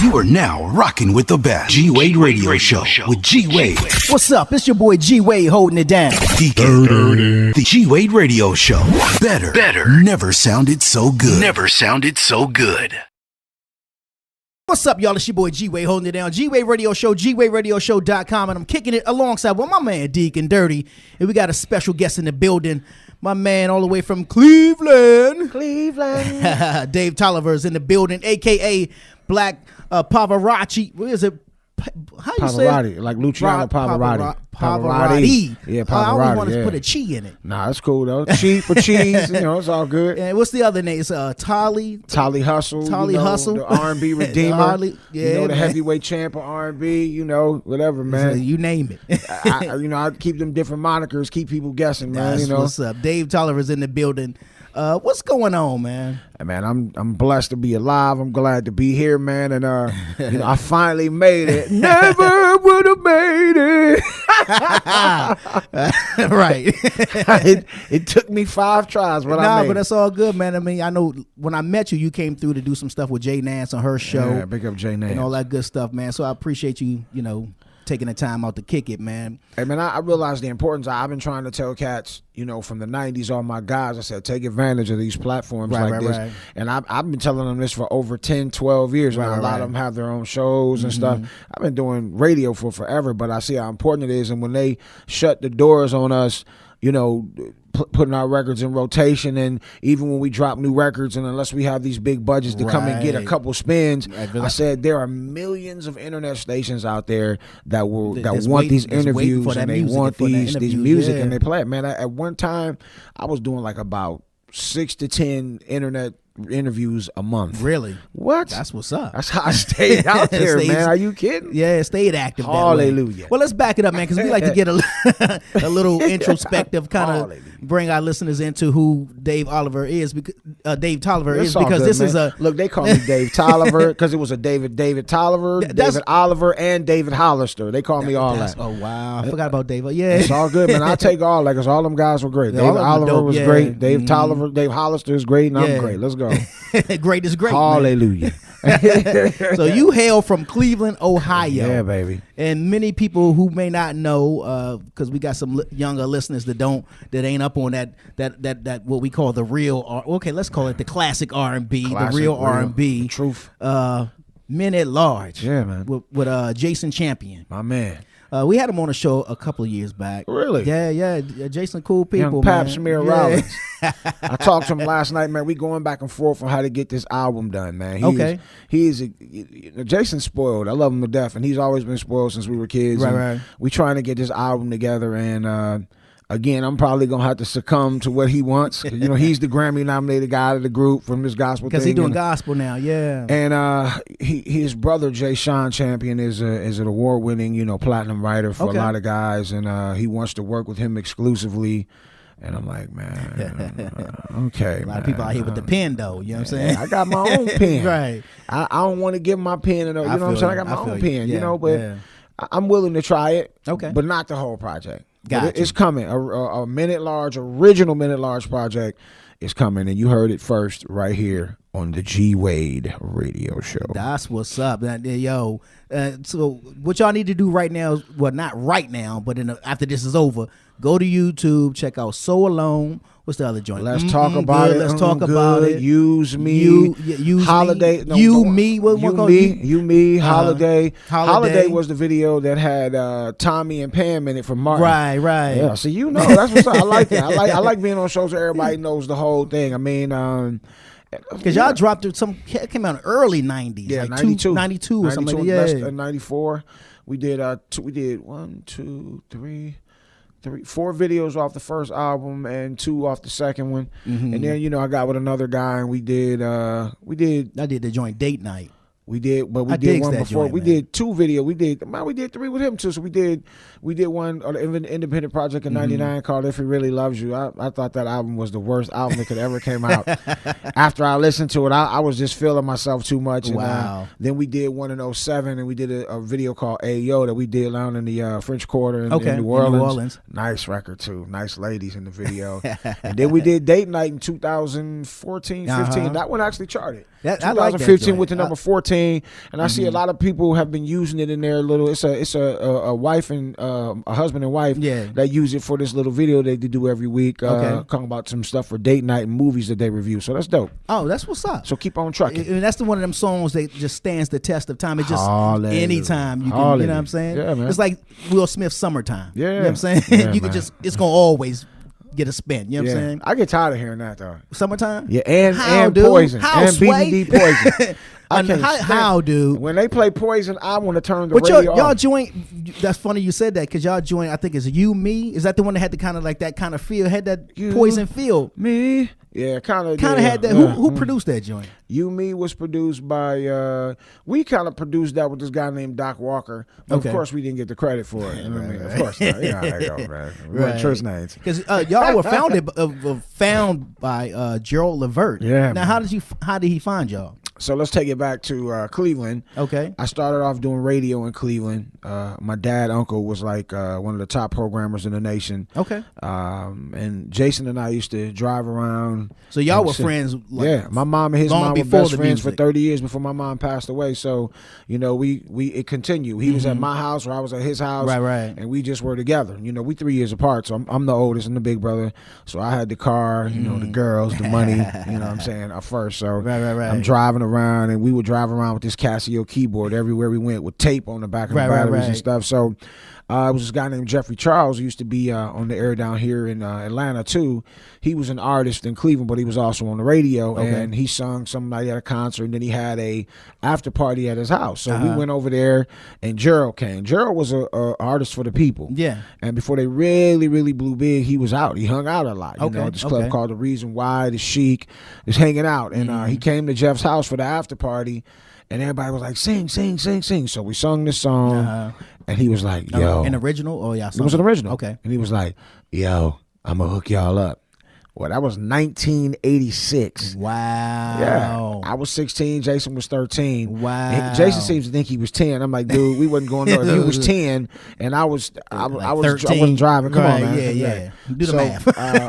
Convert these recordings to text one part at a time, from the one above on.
You are now rocking with the best. G-Wade Radio Show with G-Wade. What's up? It's your boy G-Wade holding it down. The G-Wade Radio Show. Better. Never sounded so good. What's up, y'all? It's your boy G-Wade holding it down. G-Wade Radio Show, GWadeRadioshow.com, and I'm kicking it alongside with my man Deacon Dirty. And we got a special guest in the building. My man all the way from Cleveland. Dave Tolliver is in the building, a.k.a. Black Pavarotti. What is it? How you say Pavarotti, like Luciano Pavarotti. Pavarotti. Yeah, Pavarotti. I always wanted to put a chi in it. Nah, that's cool though. Chi for cheese, it's all good. And what's the other name? It's Tolly Hustle. Hustle. The R&B Redeemer. the heavyweight champ of R&B, whatever, man. You name it. I keep them different monikers, keep people guessing, man. That's what's up. Dave Tolliver's in the building. What's going on, man? Hey, man, I'm blessed to be alive. I'm glad to be here, man. And I finally made it. Never would have made it. Right. It took me 5 tries, but I made but that's all good, man. I mean, I know when I met you, you came through to do some stuff with Jay Nance on her show. Yeah, big up Jay Nance and all that good stuff, man. So I appreciate you, taking the time out to kick it, man. Hey, man, I realized the importance. I've been trying to tell cats, from the 90s, all my guys, I said, take advantage of these platforms like this. Right. And I've been telling them this for over 10, 12 years. A lot of them have their own shows and stuff. I've been doing radio for forever, but I see how important it is. And when they shut the doors on us, putting our records in rotation, and even when we drop new records, and unless we have these big budgets to come and get a couple spins, I said there are millions of internet stations out there that want these interviews and they want these music and they play it. Man, at one time I was doing like about 6 to 10 internet interviews a month. Really? What? That's what's up. That's how I stayed out there, man. Are you kidding? Yeah, it stayed active. Hallelujah. Well, let's back it up, man, because we like to get a little introspective, kind of bring our listeners into who Dave Tolliver is. Because this is a look. They call me Dave Tolliver because it was a David Tolliver, David Oliver, and David Hollister. They call me all that. Oh wow, I forgot about David. Yeah, it's all good, man. I take all that because all them guys were great. David Oliver was great. Dave Tolliver, Dave Hollister is great, and I'm great. Let's go. Great is great. Hallelujah. So you hail from Cleveland, Ohio. Yeah, baby. And many people who may not know, because we got some younger listeners that ain't up on that what we call the real. Okay, let's call it the classic R&B, the real R&B, the truth. Men at Large. Yeah, man. With Jason Champion, my man. We had him on a show a couple of years back. Really? Yeah. Jason, cool people, Young Pap man. Smear Rollins. I talked to him last night, man. We going back and forth on how to get this album done, man. Jason's spoiled. I love him to death, and he's always been spoiled since we were kids. Right. We trying to get this album together, and again, I'm probably gonna have to succumb to what he wants. He's the Grammy-nominated guy out of the group from this gospel thing. Because he's doing gospel now, yeah. And his brother Jay Sean Champion is an award-winning, platinum writer for a lot of guys, and he wants to work with him exclusively. And I'm like, man, okay. A lot of people out here with the pen, though. You know what I'm saying? I got my own pen. Right. I don't want to give my pen. You know what I'm saying? I got my own pen. But I'm willing to try it. Okay. But not the whole project. Gotcha. It's coming. A Minute Large, original Minute Large project is coming, and you heard it first right here on the G-Wade Radio Show. That's what's up. Yo, so what y'all need to do right now, well, not right now, but after this is over, go to YouTube, check out So Alone. What's the other joint? Let's talk about it. Let's talk about it. Use me. Use Holiday. Me. You me. You me. Holiday. Holiday was the video that had Tommy and Pam in it from Martin. Right. Yeah. So that's what's up. I like that. I like being on shows where everybody knows the whole thing. I mean, because y'all dropped it. It came out in early 90s. Yeah, like 92 or something like that. Yeah. 94. We did 4 videos off the first album and 2 off the second one. Mm-hmm. And then, I got with another guy and I did the joint Date Night. We did, but we did one before. Joint, we did 2 videos. We did 3 with him too. So we did one on an independent project in '99 called "If He Really Loves You." I thought that album was the worst album that could ever came out. After I listened to it, I was just feeling myself too much. And, wow. Then we did one in '07, and we did a video called "Ayo" that we did down in the French Quarter in New Orleans. Nice record too. Nice ladies in the video. And then we did Date Night in 2014, 15. That one actually charted. I like that 2015 joint. with the number 14, and I see a lot of people have been using it in their little. It's a wife and a husband and wife that use it for this little video they do every week, talking about some stuff for date night and movies that they review. So that's dope. Oh, that's what's up. So keep on trucking. And that's one of them songs that just stands the test of time. It just anytime you can, you know what I'm saying? Yeah, man. It's like Will Smith's Summertime. Yeah, you know what I'm saying? Yeah, you can just, it's gonna always get a spin. You know what I'm saying? I get tired of hearing that though. Summertime. Yeah, and dude? Poison How, and BBD Poison. How, dude? When they play Poison, I want to turn the But radio y'all off. joint. That's funny you said that because y'all joint. I think is You Me. Is that the one that had the kind of like that kind of feel? Had that Poison feel? Me. Yeah, kind of had that. Who produced that joint? You Me was produced by. We kind of produced that with this guy named Doc Walker. But of course, we didn't get the credit for it. You know what I mean? Of course not. You know how that go, man. We weren't church names. Because y'all were found by Gerald Levert. Yeah. Now, how did he find y'all? So let's take it back to Cleveland. Okay. I started off doing radio in Cleveland. My uncle was like one of the top programmers in the nation. Okay. And Jason and I used to drive around. So y'all were friends. Like, yeah, my mom and his mom were best friends for music. 30 years before my mom passed away. So, you know, it continued. He was at my house, or I was at his house. Right. And we just were together. You know, we 3 years apart. So I'm the oldest and the big brother. So I had the car, you know, the girls, the money. You know what I'm saying? First. So right. I'm driving around, and we would drive around with this Casio keyboard everywhere we went with tape on the back of the batteries and stuff. So it was this guy named Jeffrey Charles who used to be on the air down here in Atlanta too. He was an artist in Cleveland, but he was also on the radio, and he sung somebody at a concert, and then he had a after party at his house. So we went over there, and Gerald came. Gerald was a artist for the people. Yeah. And before they really, really blew big, he was out. He hung out a lot. You know, at this club called The Reason Why, the Chic, is hanging out. And he came to Jeff's house for the after party, and everybody was like, sing. So we sung this song, and he was like, yo. An original? Oh, yeah. It was an original. Okay. And he was like, yo, I'm going to hook y'all up. Well, that was 1986. Wow. Yeah. I was 16. Jason was 13. Wow. And Jason seems to think he was 10. I'm like, dude, we wasn't going nowhere. He was 10, and I wasn't driving. Come on, man. Yeah. Do the math.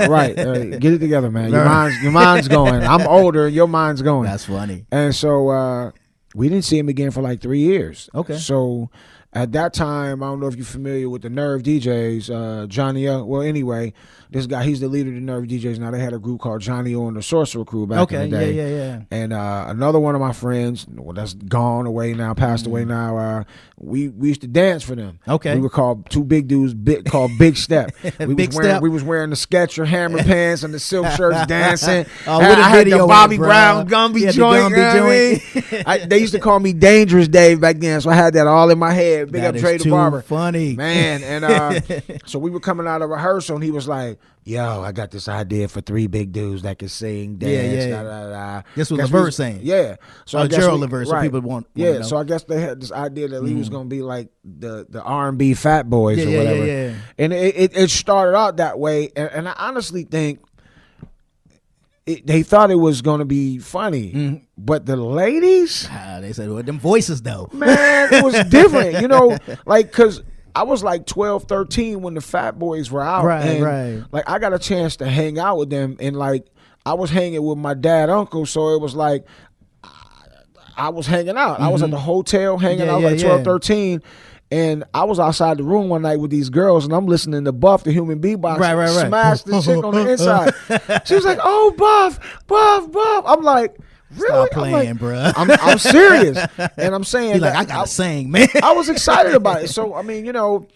Right. Get it together, man. Your mind's going. I'm older. Your mind's going. That's funny. And so we didn't see him again for like 3 years. Okay. So at that time, I don't know if you're familiar with the Nerve DJs, Johnny O. Well, anyway, this guy, he's the leader of the Nerve DJs now. They had a group called Johnny O and the Sorcerer Crew back in the day. Yeah. And another one of my friends, that's gone away now, passed away now, we used to dance for them. Okay. We were called two big dudes called Big Step. We was wearing the Sketcher hammer pants and the silk shirts dancing. I had the Bobby Brown Gumby joint. They used to call me Dangerous Dave back then, so I had that all in my head. Big up Trey the Barber. Funny. Man, and so we were coming out of rehearsal, and he was like, yo, I got this idea for 3 big dudes that can sing, dance, This was Levert saying. Yeah. So I guess Gerald Levert, so people want yeah, know. so I guess they had this idea that he was going to be like the R&B Fat Boys or whatever. Yeah. And it started out that way, and I honestly think they thought it was going to be funny, but the ladies, they said, well, them voices though, man, it was different, you know, like, because I was like 12, 13 when the Fat Boys were out. Right. Like, I got a chance to hang out with them, and like, I was hanging with my uncle, so it was like I was hanging out. I was at the hotel hanging out like 12, 13. And I was outside the room one night with these girls, and I'm listening to Buff, the human beatbox, right. smash the chick on the inside. She was like, "Oh, Buff." I'm like, really? Stop playing, bro. I'm serious, and I'm saying, You're like, I gotta sing, man. I was excited about it. So I mean, you know,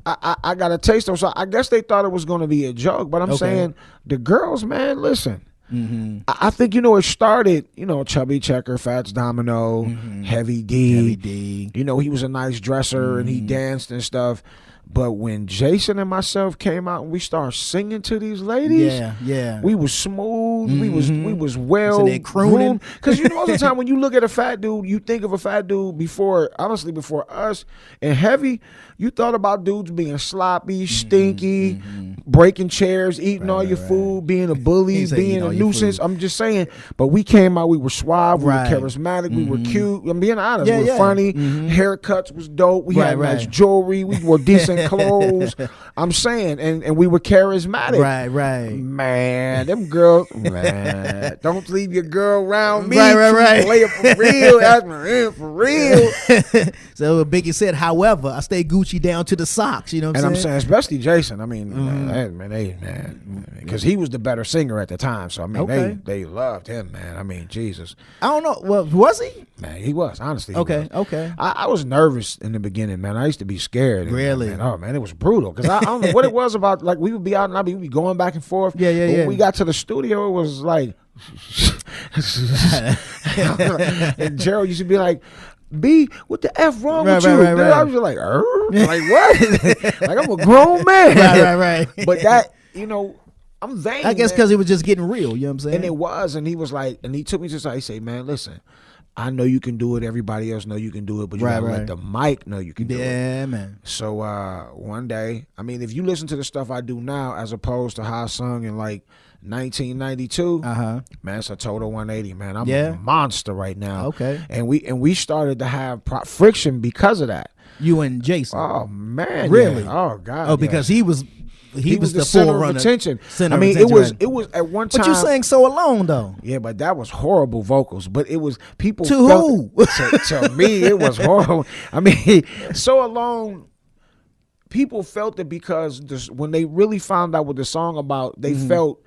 I got a taste of it. So I guess they thought it was going to be a joke, but I'm saying the girls, man, listen. I think, you know, it started, you know, Chubby Checker, Fats Domino, Heavy D. You know, he was a nice dresser and he danced and stuff. But when Jason and myself came out and we started singing to these ladies, we was smooth, we was well groomed. Because you know, all the time when you look at a fat dude, you think of a fat dude before us and Heavy. You thought about dudes being sloppy, stinky, breaking chairs, eating all your food, being a bully, being a nuisance. I'm just saying. But we came out, we were suave, we were charismatic, we were cute. I'm being honest, we were funny. Haircuts was dope. We had nice jewelry. We wore decent wearing clothes. I'm saying, and we were charismatic. Right. Man, them girls, man, don't leave your girl around me. Right. Play it for real. That's for real. So Biggie said, however, I stay Gucci down to the socks. You know what I'm saying? And I'm saying, especially Jason. I mean, man, because he was the better singer at the time. So I mean, they loved him, man. I mean, Jesus. I don't know. Well, was he? Man, he was, honestly. Okay. I was nervous in the beginning, man. I used to be scared. Really? Man, it was brutal. Because I don't know what it was about. Like, we would be out and we'd be going back and forth. Yeah. When we got to the studio, it was like, and Gerald used to be like, B, what the F wrong with you? Right. I was like, like what? Like, I'm a grown man. Right. But that, I'm vain. I guess because it was just getting real. You know what I'm saying? And it was. And he was like, and he took me to the side. He said, man, listen, I know you can do it. Everybody else know you can do it, but you gotta let the mic know you can do it. Yeah, man. So one day, I mean, if you listen to the stuff I do now, as opposed to how I sung in like 1992, man, it's a total 180, man. I'm a monster right now. Okay. And we started to have friction because of that. You and Jason. Oh man, really? Yeah. Oh God. Oh, because he was the center of attention. It was at one time. But you sang So Alone though. Yeah, but that was horrible vocals. But it was people to who? To me, it was horrible. I mean, So Alone. People felt it because when they really found out what the song about, they felt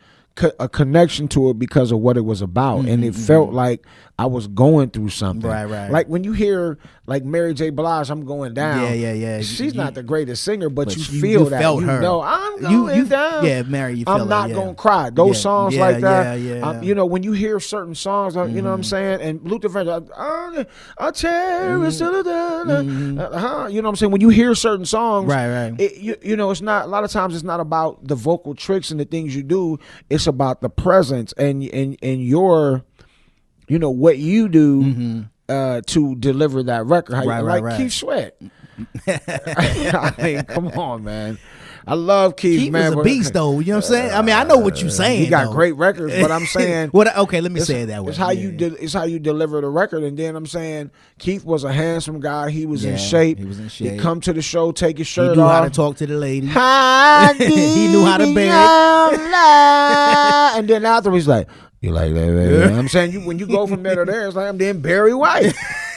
a connection to it because of what it was about, and it felt like I was going through something. Right. Like when you hear like Mary J. Blige, I'm going down. Yeah. She's not the greatest singer, but you feel that. Felt her. I'm going down. Yeah, Mary, you feel I'm not gonna cry. Those songs like that. Yeah. When you hear certain songs, you know what I'm saying. And Luther Vandross, I cherish. You know what I'm saying. When you hear certain songs, right. It's not. A lot of times, it's not about the vocal tricks and the things you do. It's about the presence and your, what you do to deliver that record. Right. Keith Sweat. I mean, come on, man. I love Keith, man. Keith was a beast, though. You know what I'm saying? I mean, I know what you're saying. He got great records, but I'm saying, okay, let me say it that way. It's how you deliver the record, and then I'm saying Keith was a handsome guy. He was in shape. He'd come to the show, take his shirt off. He knew how to talk to the lady. He knew how to bear it. And then after he's like, you like that, baby? You know I'm saying, when you go from there to there, it's like I'm then Barry White.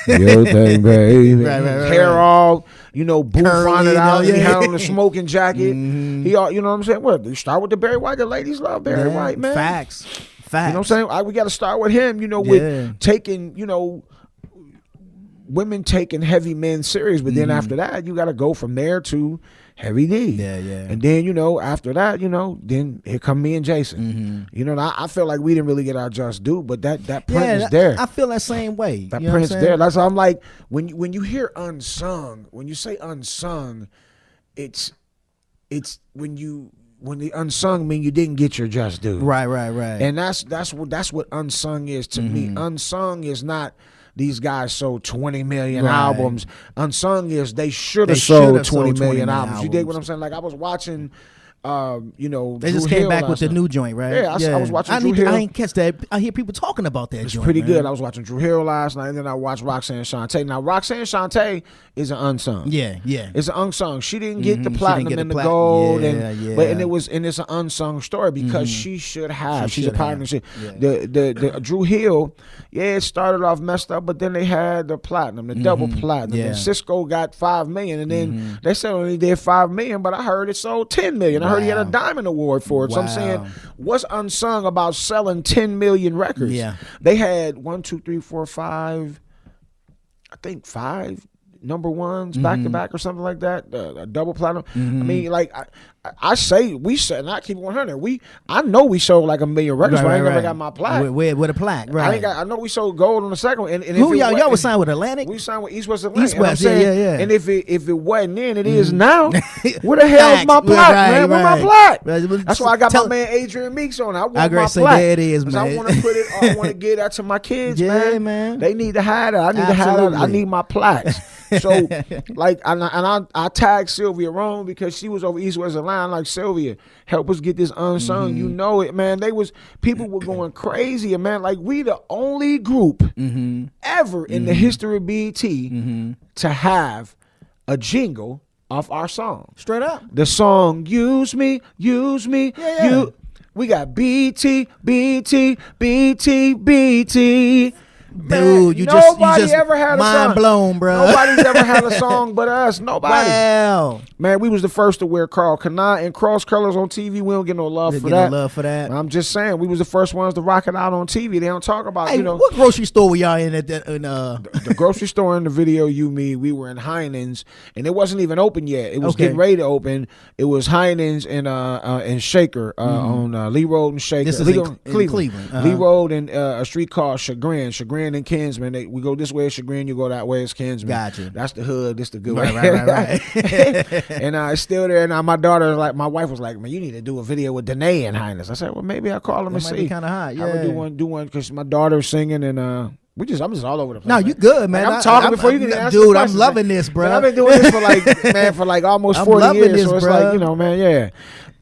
Your thing, baby. Right. Hair all, booth on it out. He had on the smoking jacket. He all, you know what I'm saying? Well, you start with the Barry White. The ladies love Barry White, man. Facts. You know what I'm saying? We got to start with him, with taking, women taking heavy men serious. But then after that, you got to go from there to Heavy D. Yeah. And then, after that, then here come me and Jason. I feel like we didn't really get our just due, but that print is there. I feel that same way. That print's there. That's why I'm like, when you hear unsung, when you say unsung, it's when the unsung mean you didn't get your just due. Right. And that's what unsung is to me. Unsung is not these guys sold 20 million albums. Unsung is they should have sold 20 million albums. You dig what I'm saying? Like I was watching they Drew just came Hill back with the night. new joint, right? Yeah, I was watching Drew Hill. I ain't catch that. I hear people talking about that. It's joint, pretty man. good. I was watching Drew Hill last night, and then I watched Roxanne Shante. Now, Roxanne Shante is an unsung. Yeah. It's an unsung. She didn't get the platinum and the gold, but it's an unsung story because she should have. She's a partnership. The Drew Hill, it started off messed up, but then they had the platinum, the double platinum. And Cisco got $5 million, and then they said only did $5 million, but I heard it sold $10 million. I heard he had a diamond award for it. So I'm saying, what's unsung about selling 10 million records? Yeah. They had 1, 2, 3, 4, 5, I think 5 number ones back to back or something like that. A double platinum. I mean, like we said, and I keep it 100. I know we sold like 1 million records, but I ain't never got my plaque. With a plaque, right? I know we sold gold on the second one. And who y'all was signed with Atlantic? We signed with East West Atlantic. East West, yeah. And if it wasn't then, it is now. Where the hell is my plaque, man? Where my plaque? That's why I got my man Adrian Meeks on. I want my plaque. There it is, man. I want to put it. I want to give that to my kids, man. They need to have that. I need to have that. I need my plaques. So, like, and I tagged Sylvia wrong because she was over East West Atlanta. Like, Sylvia, help us get this unsung. You know it, man. People were going crazy, and man, like, we the only group ever in the history of BET to have a jingle, off our song. Straight up. The song Use Me, Use Me, You. We got BT, BT, BT, BT. Dude, you nobody just ever had a mind song. blown, bro. Nobody's ever had a song but us. Nobody. Wow. Man, we was the first to wear Carl Kanai and cross colors on TV. We don't get no love for that. No love for that. I'm just saying, we was the first ones to rock it out on TV. They don't talk about, Hey, what grocery store were y'all in at that? The grocery store in the video we were in Heinen's, and it wasn't even open yet. It was getting ready to open. It was Heinen's and Shaker on Lee Road and Shaker. This is in Cleveland. Lee Road and a street called Chagrin and Kinsman. We go this way as Chagrin, you go that way as Kinsman. Gotcha. That's the hood. This the good way. Right. And it's still there. And my daughter, my wife was like, man, you need to do a video with Danae and Highness. I said, well, maybe I'll call them and see. Be kind of hot. Yeah. I would do one because my daughter's singing and I'm just all over the place. No, you good, man. I'm talking before you can answer. Dude, I'm loving this, bro. I've been doing this for like almost 40 years. So it's like, man, yeah.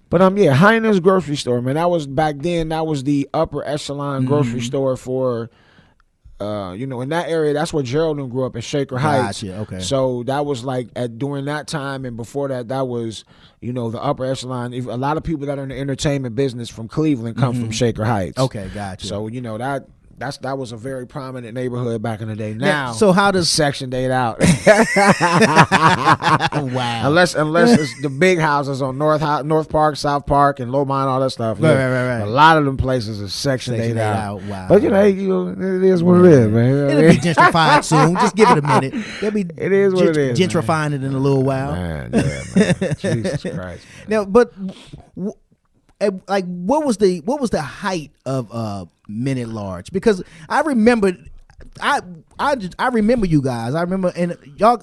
But Heinen's grocery store, man. That was back then. That was the upper echelon grocery store for, in that area. That's where Gerald grew up in Shaker Heights. Gotcha, okay. So that was like during that time, and before that, that was the upper echelon. A lot of people that are in the entertainment business from Cleveland come from Shaker Heights. Okay, gotcha. So that was a very prominent neighborhood back in the day. Now, so how does sectioned it out? Wow. Unless it's the big houses on North Park, South Park, and Lowmont, all that stuff. Right. A lot of them places are sectioned out. Wow. But it is what it is, man. It'll be gentrified soon. Just give it a minute. It is what it is. Gentrifying it in a little while. Man, man. Jesus Christ. Now, but like, what was the height of Men at Large? Because I remember, I remember you guys. I remember, and y'all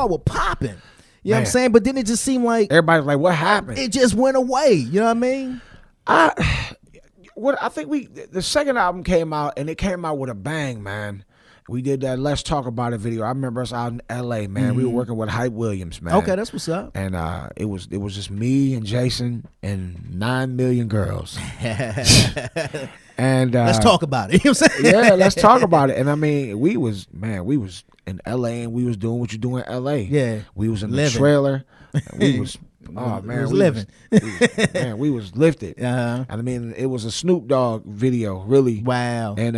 were popping. You know what I'm saying? But then it just seemed like everybody's like, "What happened?" It just went away. You know what I mean? I think the second album came out, and it came out with a bang, man. We did that Let's Talk About It video. I remember us out in L.A., man. We were working with Hype Williams, man. Okay, that's what's up. And it was just me and Jason and 9 million girls. And let's talk about it. You know what I'm saying? Yeah, let's talk about it. And I mean, we was in L.A. and we was doing what you do in L.A. Yeah, we was in the trailer. We was. Oh man, we was lifted. I mean, it was a Snoop Dogg video, really. Wow. And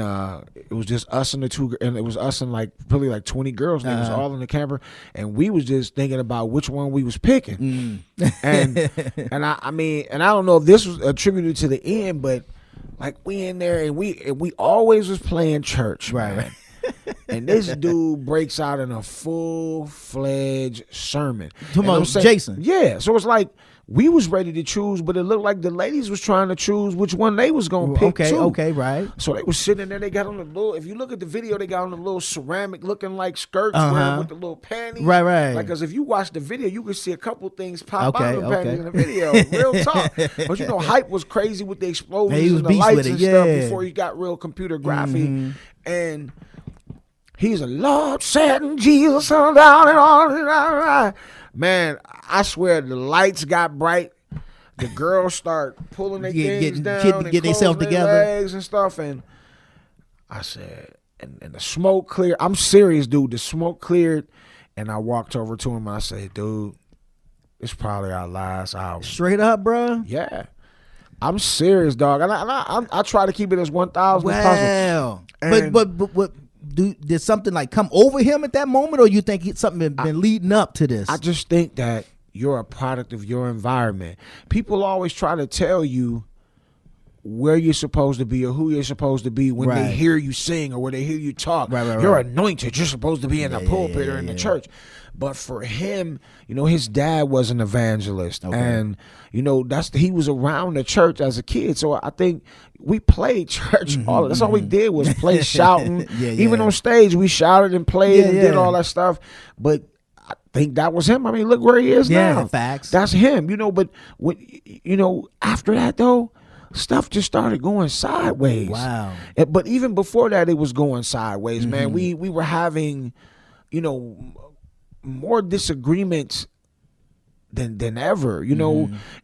it was just us and it was us and probably 20 girls. And it was all in the camper, and we was just thinking about which one we was picking. And I mean, I don't know if this was attributed to the end, but we in there and we always was playing church, right? Man. And this dude breaks out in a full-fledged sermon. Talking about Jason. Yeah. So it's like we was ready to choose, but it looked like the ladies was trying to choose which one they was going to pick too. Okay, right. So they was sitting there. They got on the little, if you look at the video, they got on the little ceramic looking like skirts wearing with the little panties. Right. Because if you watch the video, you can see a couple things pop out of the panties in the video. Real talk. But Hype was crazy with the explosions and the lights and stuff before he got real computer graphy. And he's a Lord setting Jesus on down and on. Man, I swear the lights got bright. The girls start pulling their things down and themselves together, legs and stuff. And I said, and the smoke cleared. I'm serious, dude. The smoke cleared, and I walked over to him and I said, dude, it's probably our last album. Straight up, bro. Yeah, I'm serious, dog. And I try to keep it as 1,000 as possible. But did something come over him at that moment, or you think something had been leading up to this? I just think that you're a product of your environment. People always try to tell you where you're supposed to be or who you're supposed to be when they hear you sing or when they hear you talk. You're anointed. You're supposed to be in the pulpit or in the church. But for him, his dad was an evangelist. Okay. And, he was around the church as a kid. So I think we played church. That's all we did was play shouting. Even on stage, we shouted and played and did all that stuff. But I think that was him. I mean, look where he is now. Yeah, facts. That's him. But after that, though, stuff just started going sideways. Wow. But even before that, it was going sideways, man. We were having, more disagreements than ever,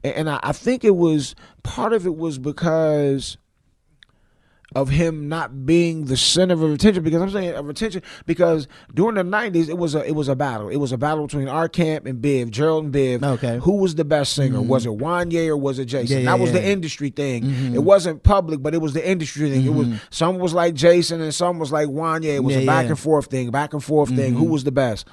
and I think it was part of it was because of him not being the center of attention, because I'm saying of attention because during the 90s it was a battle. It was a battle between our camp and Biv, Gerald and Biv. Okay. Who was the best singer? Was it Wanye or was it Jason? That was the industry thing. It wasn't public, but it was the industry thing. It was some was like Jason and some was like Wanye. It was a back and forth thing. Who was the best?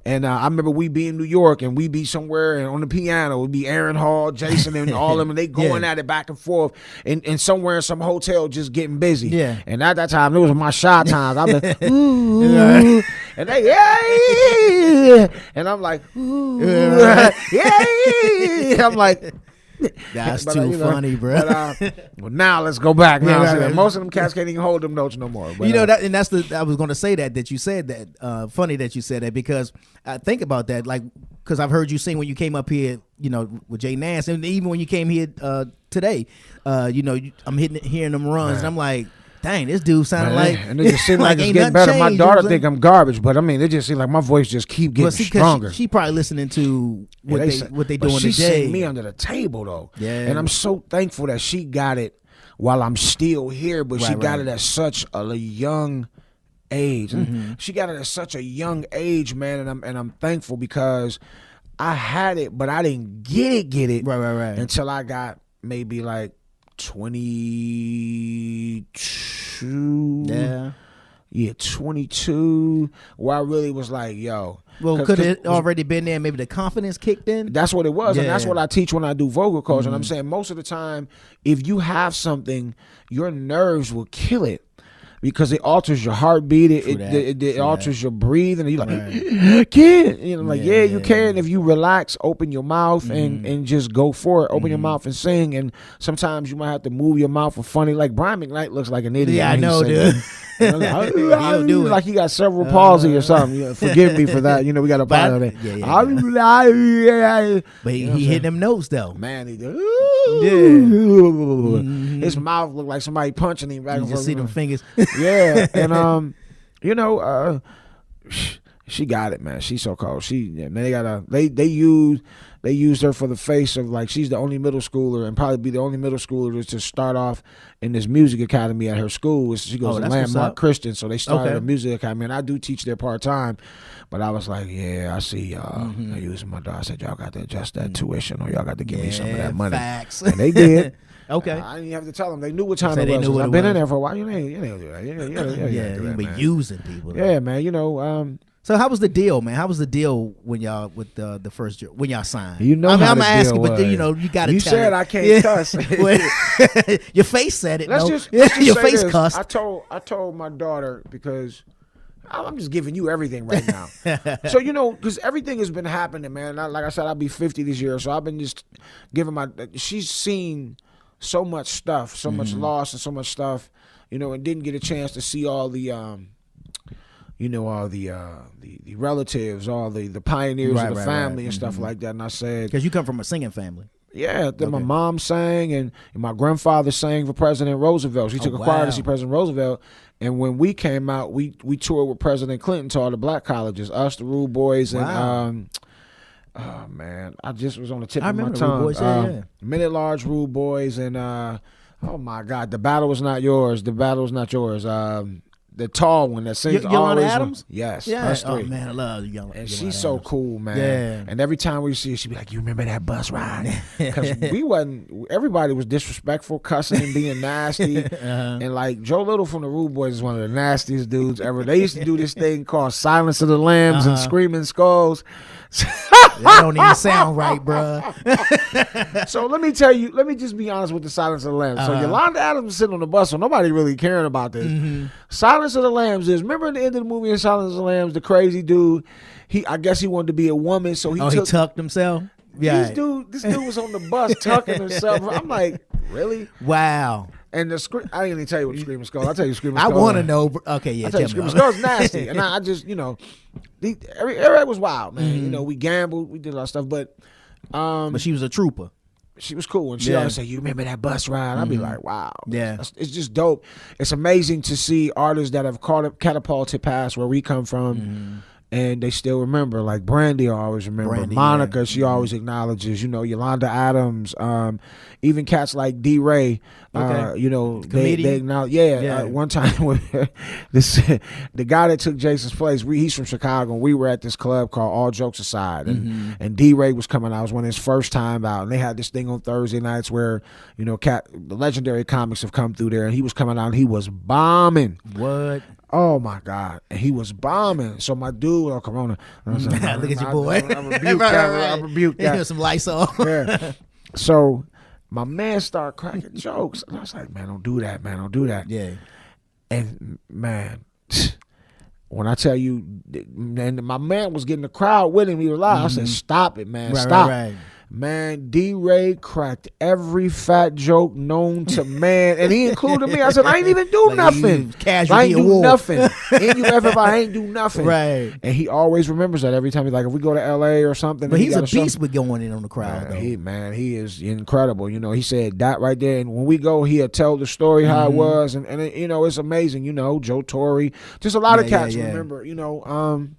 And I remember we be in New York and we be somewhere and on the piano. We'd be Aaron Hall, Jason, and all of them, and they going at it back and forth and somewhere in some hotel just getting busy. Yeah. And at that time, it was my shy times. I'm like, ooh. And they, yeah. And I'm like, ooh. Yeah. I'm like, that's too funny, bro. Well, now let's go back. Now most of them cats can't even hold them notes no more. But, I was going to say that you said that. Funny that you said that, because I think about that, like, because I've heard you sing when you came up here, with Jay Nance, and even when you came here today, I'm hearing them runs, and I'm like, dang, this dude sounded like, and it just seemed like it's getting better. My daughter think I'm garbage, but I mean, it just seems like my voice just keep getting stronger. She probably listening to what they doing today. She today. sang me under the table though, and I'm so thankful that she got it while I'm still here. But she got it at such a young age. She got it at such a young age, man, and I'm thankful because I had it, but I didn't get it until I got maybe like 22. Yeah, 22, where I really was like, yo. Well, could it already been there? Maybe the confidence kicked in? That's what it was, and that's what I teach when I do vocal coaching. And I'm saying most of the time, if you have something, your nerves will kill it. Because it alters your heartbeat, it alters your breathing, and you're like, I can't. You can if you relax, open your mouth, and just go for it. Open your mouth and sing, and sometimes you might have to move your mouth for funny. Like Brian McKnight looks like an idiot. Yeah, I know, dude. He'll do it. Like he got cerebral palsy or something. Forgive me for that. We got to find that. But he hit them notes though. Man, he did. His mouth looked like somebody punching him back and forth. You see them fingers. Yeah, and she got it, man. She's so cold. They used her for the face of, like, she's the only middle schooler and probably be the only middle schooler to start off in this music academy at her school. She goes to Landmark Christian, so they started a music academy, and I do teach there part time. But I was like, I see y'all using my daughter. I said, y'all got to adjust that tuition, or y'all got to give me some of that money. Facts. And they did. Okay. I didn't have to tell them. They knew what time it was. I've been in there for a while. You ain't do that. You be using people. Though. Yeah, man. So how was the deal, man? How was the deal when y'all with the first when y'all signed? I'm gonna ask you, but you got to. You tell said it. I can't cuss. Your face said it. Let's just your face cussed. I told my daughter, because I'm just giving you everything right now. So because everything has been happening, man. Like I said, I'll be 50 this year, so I've been just giving she's seen so much stuff, so much loss, and so much stuff, and didn't get a chance to see all the all the relatives, all the pioneers of the family and stuff like that. And I said, because you come from a singing family. Yeah, my mom sang, and my grandfather sang for President Roosevelt. She took a choir to see President Roosevelt. And when we came out, we toured with President Clinton to all the black colleges, us, the Rude Boys, and oh man, I just was on the tip of my tongue. Rude Boys, Minute Large Rude Boys, and oh my God, The Battle Was Not Yours. The Battle Was Not Yours. The tall one that sings Yolanda Adams? Yes. Yeah. Oh, man, I love Yolanda. And she's so cool, man. Yeah. And every time we see her, she'd be like, you remember that bus ride? Because everybody was disrespectful, cussing and being nasty. And like Joe Little from the Rude Boys is one of the nastiest dudes ever. They used to do this thing called Silence of the Lambs and Screaming Skulls. That don't even sound right, bro. So let me just be honest with the Silence of the Lambs. So Yolanda Adams is sitting on the bus, so nobody really caring about this. Silence of the Lambs is, remember at the end of the movie in Silence of the Lambs, the crazy dude, I guess he wanted to be a woman, so he tucked himself? Yeah. This dude was on the bus tucking himself. I'm like, really? Wow. And I didn't even tell you what the Screaming Skull. I'll tell you Screaming Skull. I want to know. Okay, yeah, tell you Screaming Skull's nasty. And I just, everybody was wild, man. We gambled, we did a lot of stuff, but she was a trooper. She was cool, and she always say, "You remember that bus ride?" I'd be like, "Wow, yeah, it's just dope." It's amazing to see artists that have catapulted past where we come from, and they still remember. Like Brandy, I always remember. Monica, she always acknowledges. You know, Yolanda Adams, even cats like D. Ray. You know, they acknowledge. One time when the guy that took Jason's place, he's from Chicago, and we were at this club called All Jokes Aside, and D. Ray was coming out. It was one of his first time out, and they had this thing on Thursday nights where, you know, the legendary comics have come through there, and he was coming out and he was bombing. What? Oh my God. And he was bombing. So my dude, Corona. Look at your boy. I rebuked that. Here's some Lysol. Yeah. So my man started cracking jokes. And I was like, man, don't do that, man. Don't do that. Yeah. And man, when I tell you, and my man was getting the crowd with him, he was loud. I said, stop it, man. Stop. Right. Man, D. Ray cracked every fat joke known to man, and he included me. I said, I ain't even do nothing. I ain't do nothing. Ain't you ever? I ain't do nothing. Right. And he always remembers that every time. He's like, if we go to L.A. or something. But he's a beast with going in on the crowd. He is incredible. You know, he said that right there, and when we go, he'll tell the story how it was, and it, you know, it's amazing. You know, Joe Torre, just a lot of cats remember. You know,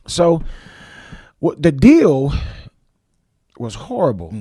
so what the deal was horrible.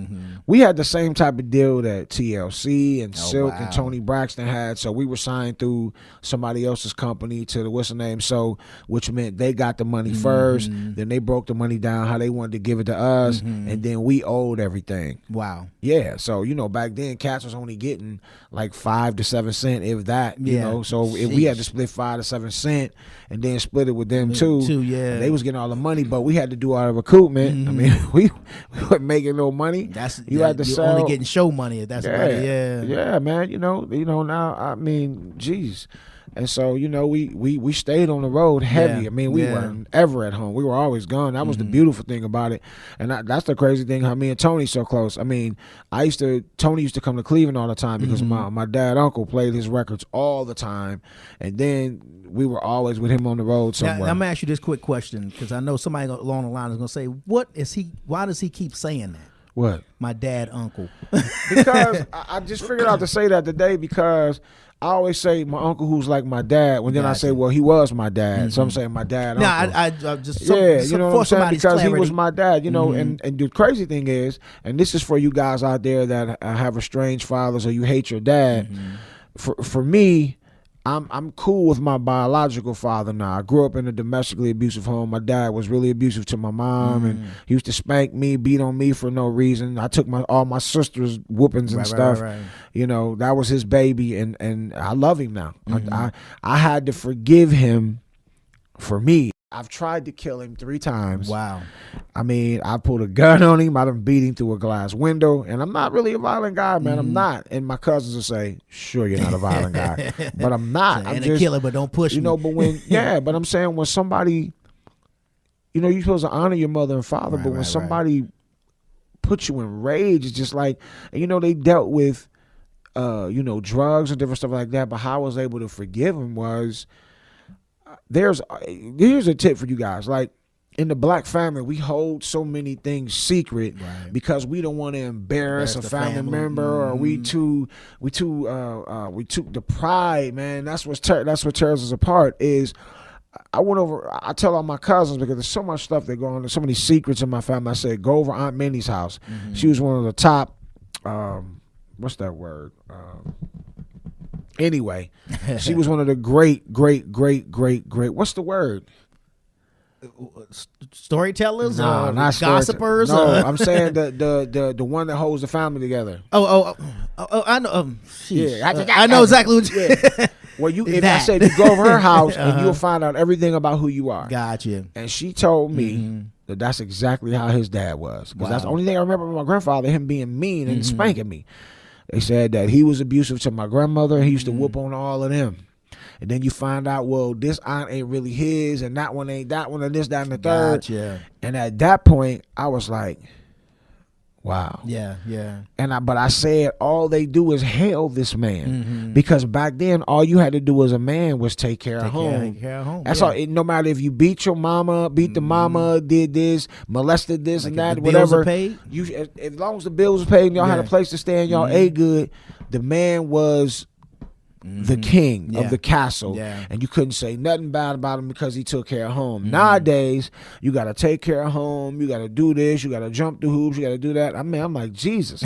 We had the same type of deal that TLC and Silk and Tony Braxton had. So we were signed through somebody else's company to the what's the name. So which meant they got the money first, then they broke the money down how they wanted to give it to us, and then we owed everything. Wow. Yeah. So you know, back then cats was only getting like 5 to 7 cents, if that. You know, so if we had to split 5 to 7 cents and then split it with them too. They was getting all the money, but we had to do all the recoupment. I mean, we weren't making no money. You had to sell. Only getting show money if that's right. Yeah, man. You know now. I mean, geez. And so, you know, we stayed on the road heavy. I mean, we weren't ever at home. We were always gone. That was the beautiful thing about it. And that's the crazy thing, how me and Tony so close. I mean, Tony used to come to Cleveland all the time because my dad uncle played his records all the time. And then we were always with him on the road somewhere. Now, I'm going to ask you this quick question, because I know somebody along the line is going to say, why does he keep saying that? What? My dad uncle. Because I just figured out to say that today, because I always say my uncle who's like my dad. When then I say, well, he was my dad. So I'm saying my dad. No, uncle. I just you know what I'm saying? Because clarity. he was my dad. You know, and the crazy thing is, and this is for you guys out there that have estranged fathers or you hate your dad. For me, I'm cool with my biological father now. I grew up in a domestically abusive home. My dad was really abusive to my mom, and he used to spank me, beat on me for no reason. I took all my sister's whoopings and stuff. You know, that was his baby, and I love him now. I had to forgive him for me. I've tried to kill him 3 times. Wow. I mean, I pulled a gun on him. I done beat him through a glass window. And I'm not really a violent guy, man. I'm not. And my cousins will say, sure, you're not a violent guy. But I'm not. I'm just a killer, but don't push me. You know, but when, but I'm saying when somebody, you know, you're supposed to honor your mother and father, but when somebody puts you in rage, it's just like, and you know, they dealt with, you know, drugs and different stuff like that. But how I was able to forgive him was, here's a tip for you guys. Like, in the black family, we hold so many things secret because we don't want to embarrass a family member, or we too the pride, man. That's what tears us apart. Is I tell all my cousins, because there's so much stuff that go on, there's so many secrets in my family. I said, go over Aunt Minnie's house. She was one of the top. What's that word? Anyway, she was one of the great. What's the word? Storytellers? No, not gossipers? No, I'm saying the one that holds the family together. I know. I know exactly what you. Well, I said you go over her house and you'll find out everything about who you are. Gotcha. And she told me that that's exactly how his dad was. Because that's the only thing I remember about my grandfather, him being mean and spanking me. They said that he was abusive to my grandmother. He used to whoop on all of them. And then you find out, well, this aunt ain't really his, and that one ain't that one, and this, that, and the third. Gotcha. And at that point, I was like, wow. Yeah. But I said, all they do is hail this man. Because back then, all you had to do as a man was take care of home. That's all. No matter if you beat your mama, beat the mama, did this, molested this and that, whatever. Paid? As long as the bills were paid and y'all had a place to stay and y'all ate good, the man was the king of the castle, Yeah. and you couldn't say nothing bad about him because he took care of home. Nowadays, you got to take care of home. You got to do this. You got to jump through hoops. You got to do that. I mean, I'm like, Jesus.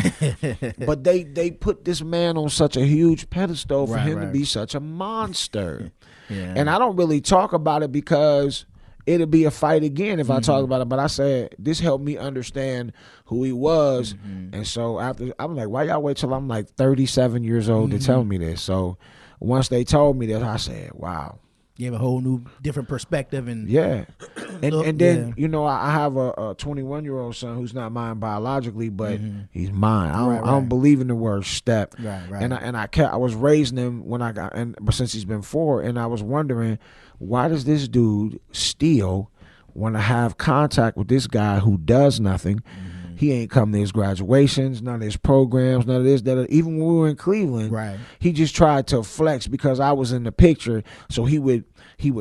But they put this man on such a huge pedestal for him to be such a monster. Yeah. And I don't really talk about it because it'll be a fight again if I talk about it. But I said, this helped me understand who he was. And so after, I'm like, why y'all wait till I'm like 37 years old to tell me this? So once they told me this, I said, wow. You have a whole new different perspective. And and then, you know, I have a 21-year-old son who's not mine biologically, but he's mine. I don't believe in the word step. And I was raising him when I got, but since he's been 4, and I was wondering, why does this dude still want to have contact with this guy who does nothing? He ain't come to his graduations, none of his programs, none of this, that. Even when we were in Cleveland, he just tried to flex because I was in the picture. So he would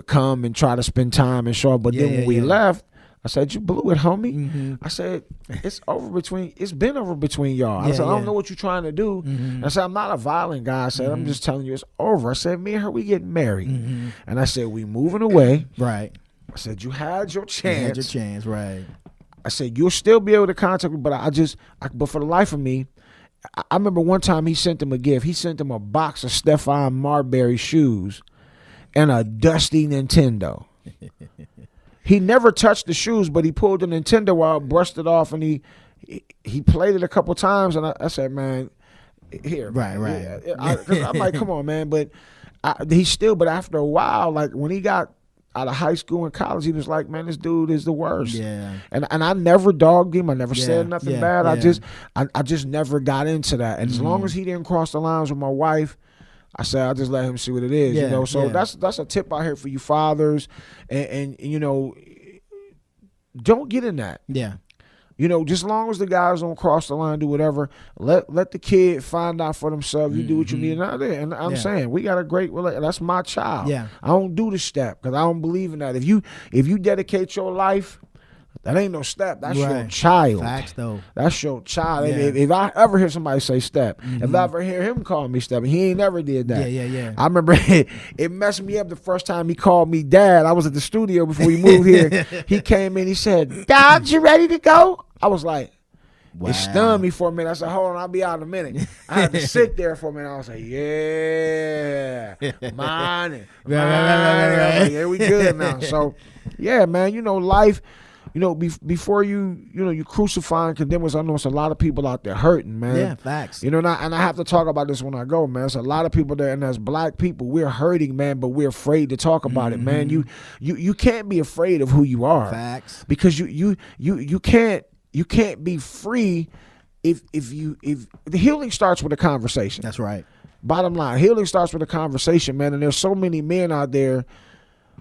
come and try to spend time and show up. But then when we left, I said, "You blew it, homie." I said, it's been over between y'all. I said, I don't know what you're trying to do. I said, I'm not a violent guy. I said, I'm just telling you it's over. I said, me and her, we getting married. And I said, we moving away. I said, you had your chance. I said, you'll still be able to contact me, but but for the life of me, I remember one time he sent him a gift. He sent him a box of Stephon Marbury shoes and a dusty Nintendo. He never touched the shoes, but he pulled the Nintendo out, brushed it off, and he played it a couple times. And I said, man, here. I'm like, come on, man. But but after a while, like when he got out of high school and college, he was like, man, this dude is the worst. And I never dogged him. I never said nothing bad. I just never got into that. And as long as he didn't cross the lines with my wife, I said, I'll just let him see what it is. You know, so that's a tip out here for you fathers. And you know, don't get in that. You know, just as long as the guys don't cross the line, do whatever, let the kid find out for themselves. You do what you need. And I'm saying, we got a great relationship. That's my child. I don't do the step because I don't believe in that. If you dedicate your life, that ain't no step. That's your child. Facts, though. That's your child. If I ever hear somebody say step, if I ever hear him call me step, and he ain't never did that. I remember it messed me up the first time he called me dad. I was at the studio before we moved here. He came in, he said, Dad, you ready to go? I was like, it stunned me for a minute. I said, hold on, I'll be out in a minute. I had to sit there for a minute. I was like, mine. Right. Yeah, we good now. So, yeah, man, you know, life, you know, before you crucify and condemn us, I know it's a lot of people out there hurting, man. Yeah, facts. You know, and I have to talk about this when I go, man. It's a lot of people there, and as black people, we're hurting, man, but we're afraid to talk about it, man. You can't be afraid of who you are. Facts. Because you can't be free if the healing starts with a conversation. That's right. Bottom line, healing starts with a conversation, man. And there's so many men out there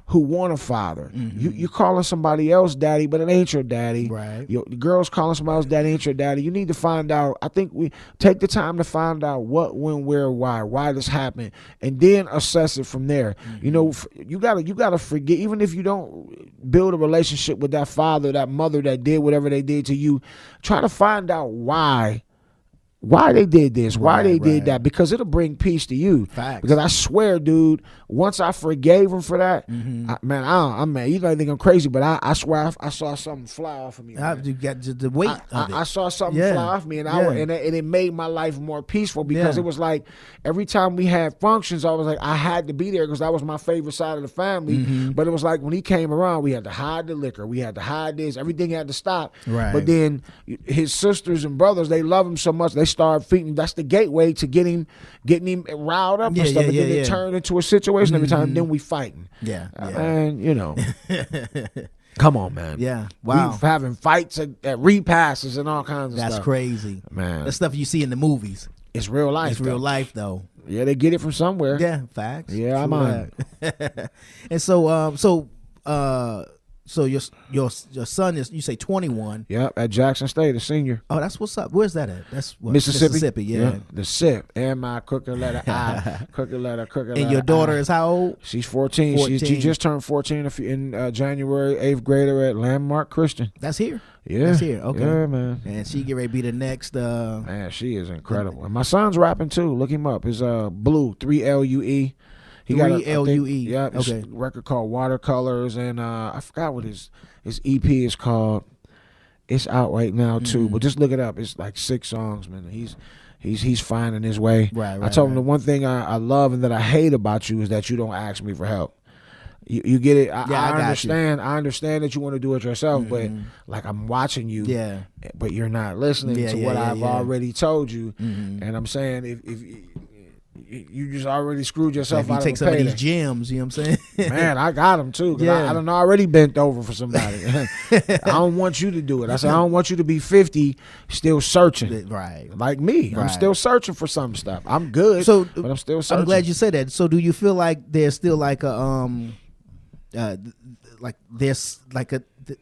who want a father. You calling somebody else daddy, but it ain't your daddy. Right. The girls calling somebody else daddy ain't your daddy. You need to find out. I think we take the time to find out what, when, where, why this happened, and then assess it from there. You know, you gotta forget. Even if you don't build a relationship with that father, that mother that did whatever they did to you, try to find out why they did this, why they did that, because it'll bring peace to you. Facts. Because I swear, dude, once I forgave him for that, man, you might think I'm crazy, but I swear I saw something fly off of me. You got the weight of it. I saw something fly off me, and it made my life more peaceful because it was like every time we had functions, I was like, I had to be there because that was my favorite side of the family. But it was like when he came around, we had to hide the liquor, we had to hide this, everything had to stop. Right. But then his sisters and brothers, they love him so much, they started feeding. That's the gateway to getting him riled up and stuff. And then it turned into a situation every time. Then we fighting. And you know, come on, man. Yeah, wow. We having fights at repasses and all kinds of stuff. That's crazy, man. That's stuff you see in the movies. It's real life. It's real life, though. Yeah, they get it from somewhere. Yeah, facts. Yeah, I'm on. And so So your son is, you say 21. Yep, at Jackson State, a senior. Oh, that's what's up. Where's that at? That's what, Mississippi. Yeah. The SIP. M-I, crooked letter I, crooked letter And your daughter I. is how old? She's 14. 14. She just turned 14 in January, 8th grader at Landmark Christian. That's here? Yeah. That's here. Okay. Yeah, man. And she get ready to be the next. Man, she is incredible. And my son's rapping too. Look him up. It's Blue, 3LUE. He got a LUE. Yeah, it's a record called Watercolors, and I forgot what his EP is called. It's out right now too, but just look it up. It's like 6 songs, man. He's finding his way. Right. I told him the one thing I love and that I hate about you is that you don't ask me for help. You get it? I understand. I understand that you want to do it yourself, but like I'm watching you, but you're not listening to what I've already told you, and I'm saying if you just already screwed yourself out of a payday. Take some of these gems, you know what I'm saying? Man, I got them too. I done already bent over for somebody. I don't want you to do it. I said, I don't want you to be 50 still searching. Right. Like me. Right. I'm still searching for some stuff. I'm good, but I'm still searching. I'm glad you said that. So do you feel like there's still like a, like there's like a, I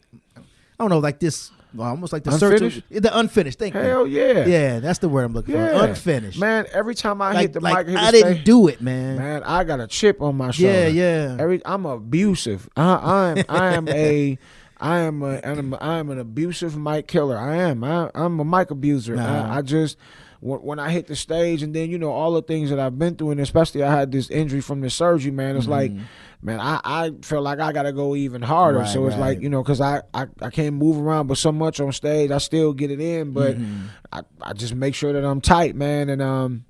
don't know, like this, almost like the unfinished? search of the unfinished. Thank you. Hell yeah. Yeah, that's the word I'm looking for. Unfinished. Man, every time I hit the mic, I didn't do it, man. Man, I got a chip on my shoulder. Yeah. I'm abusive. I am an abusive mic killer. I'm a mic abuser. I just when I hit the stage, and then all the things that I've been through, and especially I had this injury from the surgery, man. It's like, man, I feel like I gotta go even harder. Right, so it's like, because I can't move around, but so much on stage, I still get it in, but I just make sure that I'm tight, man, and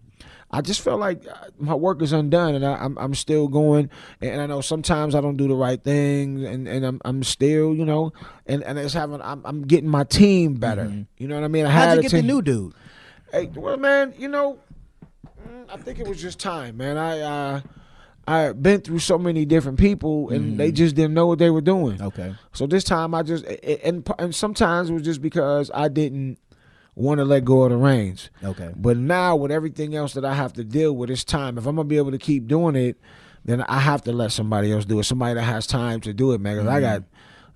I just feel like my work is undone, and I'm still going, and I know sometimes I don't do the right thing, and I'm still, and it's I'm getting my team better. You know what I mean? How'd you get the new dude? Hey, well, man, I think it was just time, man. I been through so many different people, and they just didn't know what they were doing. Okay. So this time I just and sometimes it was just because I didn't want to let go of the reins. Okay. But now with everything else that I have to deal with, it's time. If I'm gonna be able to keep doing it, then I have to let somebody else do it. Somebody that has time to do it, man. Because I got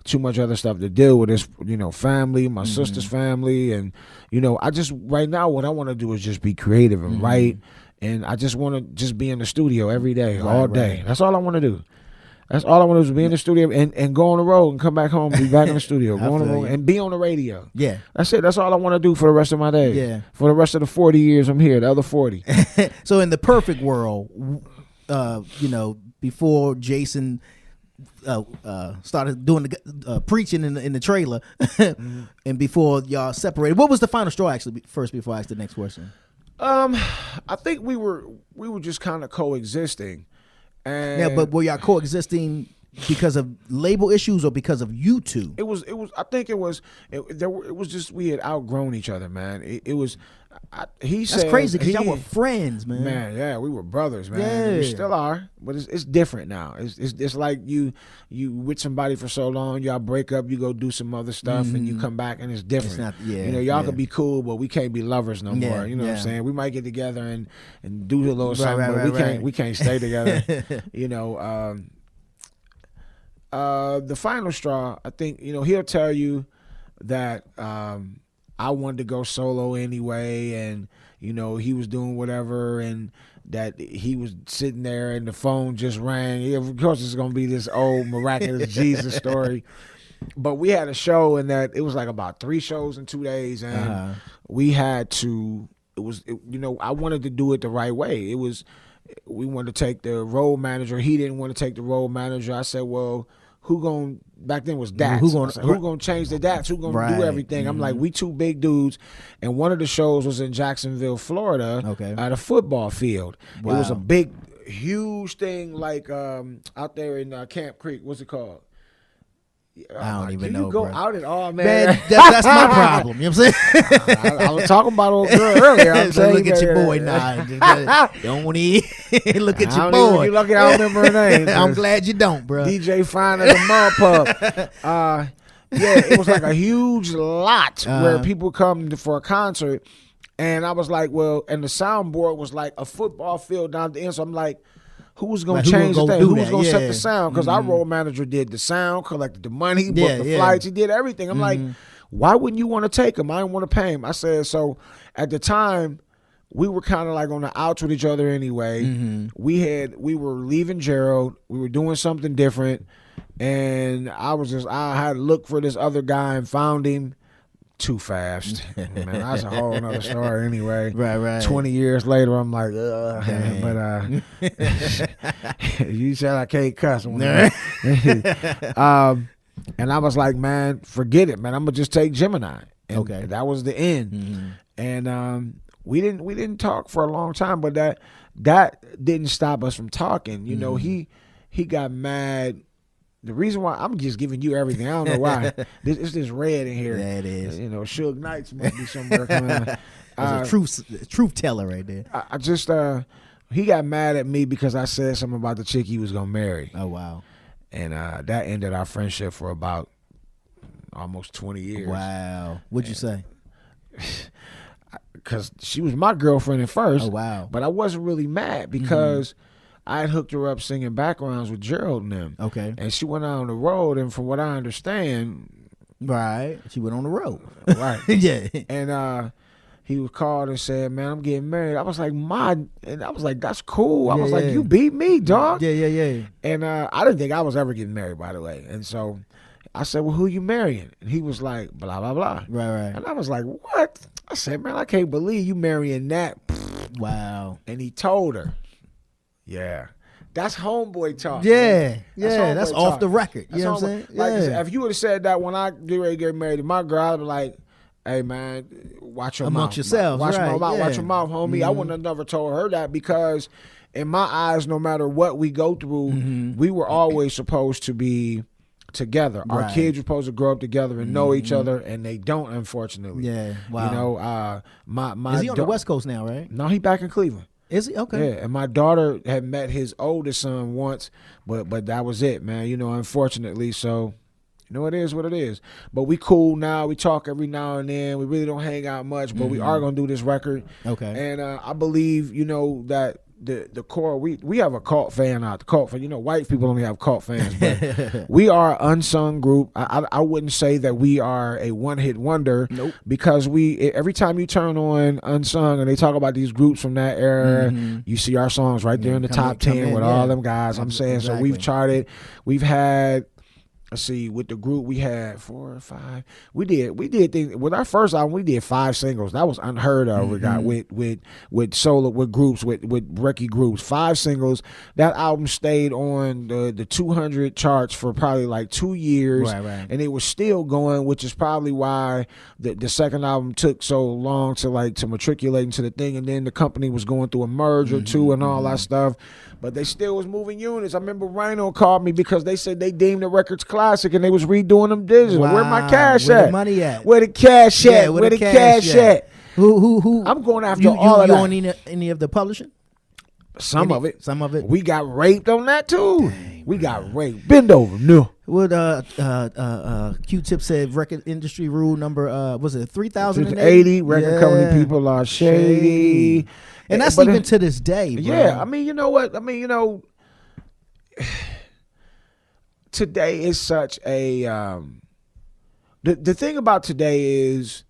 too much other stuff to deal with. This, family, my sister's family, and I just right now what I want to do is just be creative and write. And I just want to just be in the studio every day, all day. That's all I want to do. That's all I want to do is be in the studio and go on the road and come back home, be back in the studio, go on the road and be on the radio. Yeah. That's it. That's all I want to do for the rest of my day. Yeah. For the rest of the 40 years I'm here, the other 40. So in the perfect world, before Jason started doing the preaching in the trailer and before y'all separated, what was the final straw actually first before I ask the next question? I think we were just kind of coexisting, and yeah. But were y'all coexisting because of label issues or because of you two? It was. I think it was. It was just we had outgrown each other, man. It was. That's crazy because y'all were friends, man. Man, yeah, we were brothers, man. Yeah. We still are, but it's different now. It's like you with somebody for so long, y'all break up, you go do some other stuff, and you come back, and it's different. It's not, y'all could be cool, but we can't be lovers no more. You know what I'm saying? We might get together and do a little something, but we can't stay together. The final straw, I think, he'll tell you that I wanted to go solo anyway, and he was doing whatever, and that he was sitting there and the phone just rang. Of course, it's gonna be this old miraculous Jesus story, but we had a show, and that it was like about 3 shows in 2 days, and we had to. I wanted to do it the right way. We wanted to take the road manager. He didn't want to take the road manager. I said, well, who gonna, back then was DATs. Who gonna change the DATs? Who gonna do everything? I'm like, we 2 big dudes, and one of the shows was in Jacksonville, Florida, at a football field. Wow. It was a big, huge thing, like out there in Camp Creek. What's it called? I don't even know. You go out at all, man. That's my problem. You know what I'm saying? I was talking about old girl earlier. I'm saying, look at your boy now. Don't want to look at your boy. You're lucky I don't remember her name. I'm glad you don't, bro. DJ Fine as a mud pup. Yeah, it was like a huge lot where people come for a concert, and I was like, well, and the soundboard was like a football field down the end. So I'm like, who was going to change the thing? Who was going to set the sound? Because our Mm-hmm. road manager did the sound, collected the money, booked the flights, he did everything. I'm like, why wouldn't you want to take him? I didn't want to pay him. I said, so at the time, we were kind of like on the outs with each other anyway. Mm-hmm. We were leaving Gerald. We were doing something different. And I had to look for this other guy and found him too fast. Man, that's a whole nother story anyway. Right. 20 years later, I'm like, but you said I can't cuss. And I was like, man, forget it, man. I'm gonna just take Gemini. And that was the end. Mm-hmm. And we didn't talk for a long time, but that didn't stop us from talking. You know, he got mad. The reason why I'm just giving you everything, I don't know why. It's this red in here. Yeah, it is. You know, Suge Knights might be somewhere coming on. That's a truth teller right there. I just he got mad at me because I said something about the chick he was gonna marry. Oh wow. And that ended our friendship for about almost 20 years. Wow. What'd you say? Because she was my girlfriend at first. Oh wow. But I wasn't really mad because I had hooked her up singing backgrounds with Gerald and them. Okay. And she went out on the road, and from what I understand, right, she went on the road. Right. Yeah. And he was called and said, "Man, I'm getting married." I was like, and I was like, "That's cool." I was like, "You beat me, dog." Yeah. And I didn't think I was ever getting married, by the way. And so I said, "Well, who you marrying?" And he was like, "Blah blah blah." Right. And I was like, "What?" I said, "Man, I can't believe you marrying that." Wow. And he told her, "Yeah, that's homeboy talk." Yeah, man. that's homeboy off talk. the record. You That's know what I'm homeboy- saying? Like, Yeah. if you would have said that when I get ready to get married to my girl, I'd be like, "Hey, man, watch your Amongst mouth. yourselves, watch right, my mouth, yeah. watch your mouth, homie." I wouldn't have never told her that because, in my eyes, no matter what we go through, we were always supposed to be together. Our Right. kids were supposed to grow up together and know each other, and they don't, unfortunately. Yeah. Wow. You know, my Is he on the West Coast now, right? No, he back in Cleveland. Is he? Okay. Yeah, and my daughter had met his oldest son once, but that was it, man. You know, unfortunately, so you know, it is what it is. But we cool now. We talk every now and then. We really don't hang out much, but we are gonna do this record. Okay. And I believe, you know, that the core, we have a cult fan out. The cult fan, you know, white people only have cult fans, but we are an unsung group. I wouldn't say that we are a one-hit wonder. Nope. Because every time you turn on Unsung and they talk about these groups from that era, you see our songs right there in the top 10 with all them guys. I'm saying, so we've charted. We've had, let's see, with the group we had 4 or 5. We did things with our first album. We did 5 singles. That was unheard of. We got with solo, with groups, with Recky groups, 5 singles. That album stayed on the 200 charts for probably like 2 years, Right. and it was still going, which is probably why the second album took so long to matriculate into the thing. And then the company was going through a merge or two and all that stuff. But they still was moving units. I remember Rhino called me because they said they deemed the records classic and they was redoing them digital. Wow. Where my cash Where at? the money at? Where the cash at? Yeah, where the cash at? Who? I'm going after you all of you that. on any of the publishing? Some of it. Some of it. We got raped on that too. We got raped. Bend over. No. What Q-Tip said record industry rule number was it 3080? 80 record company people are shady. And that's But even to this day, bro. Yeah, I mean, you know what? I mean, you know, today is such a the thing about today is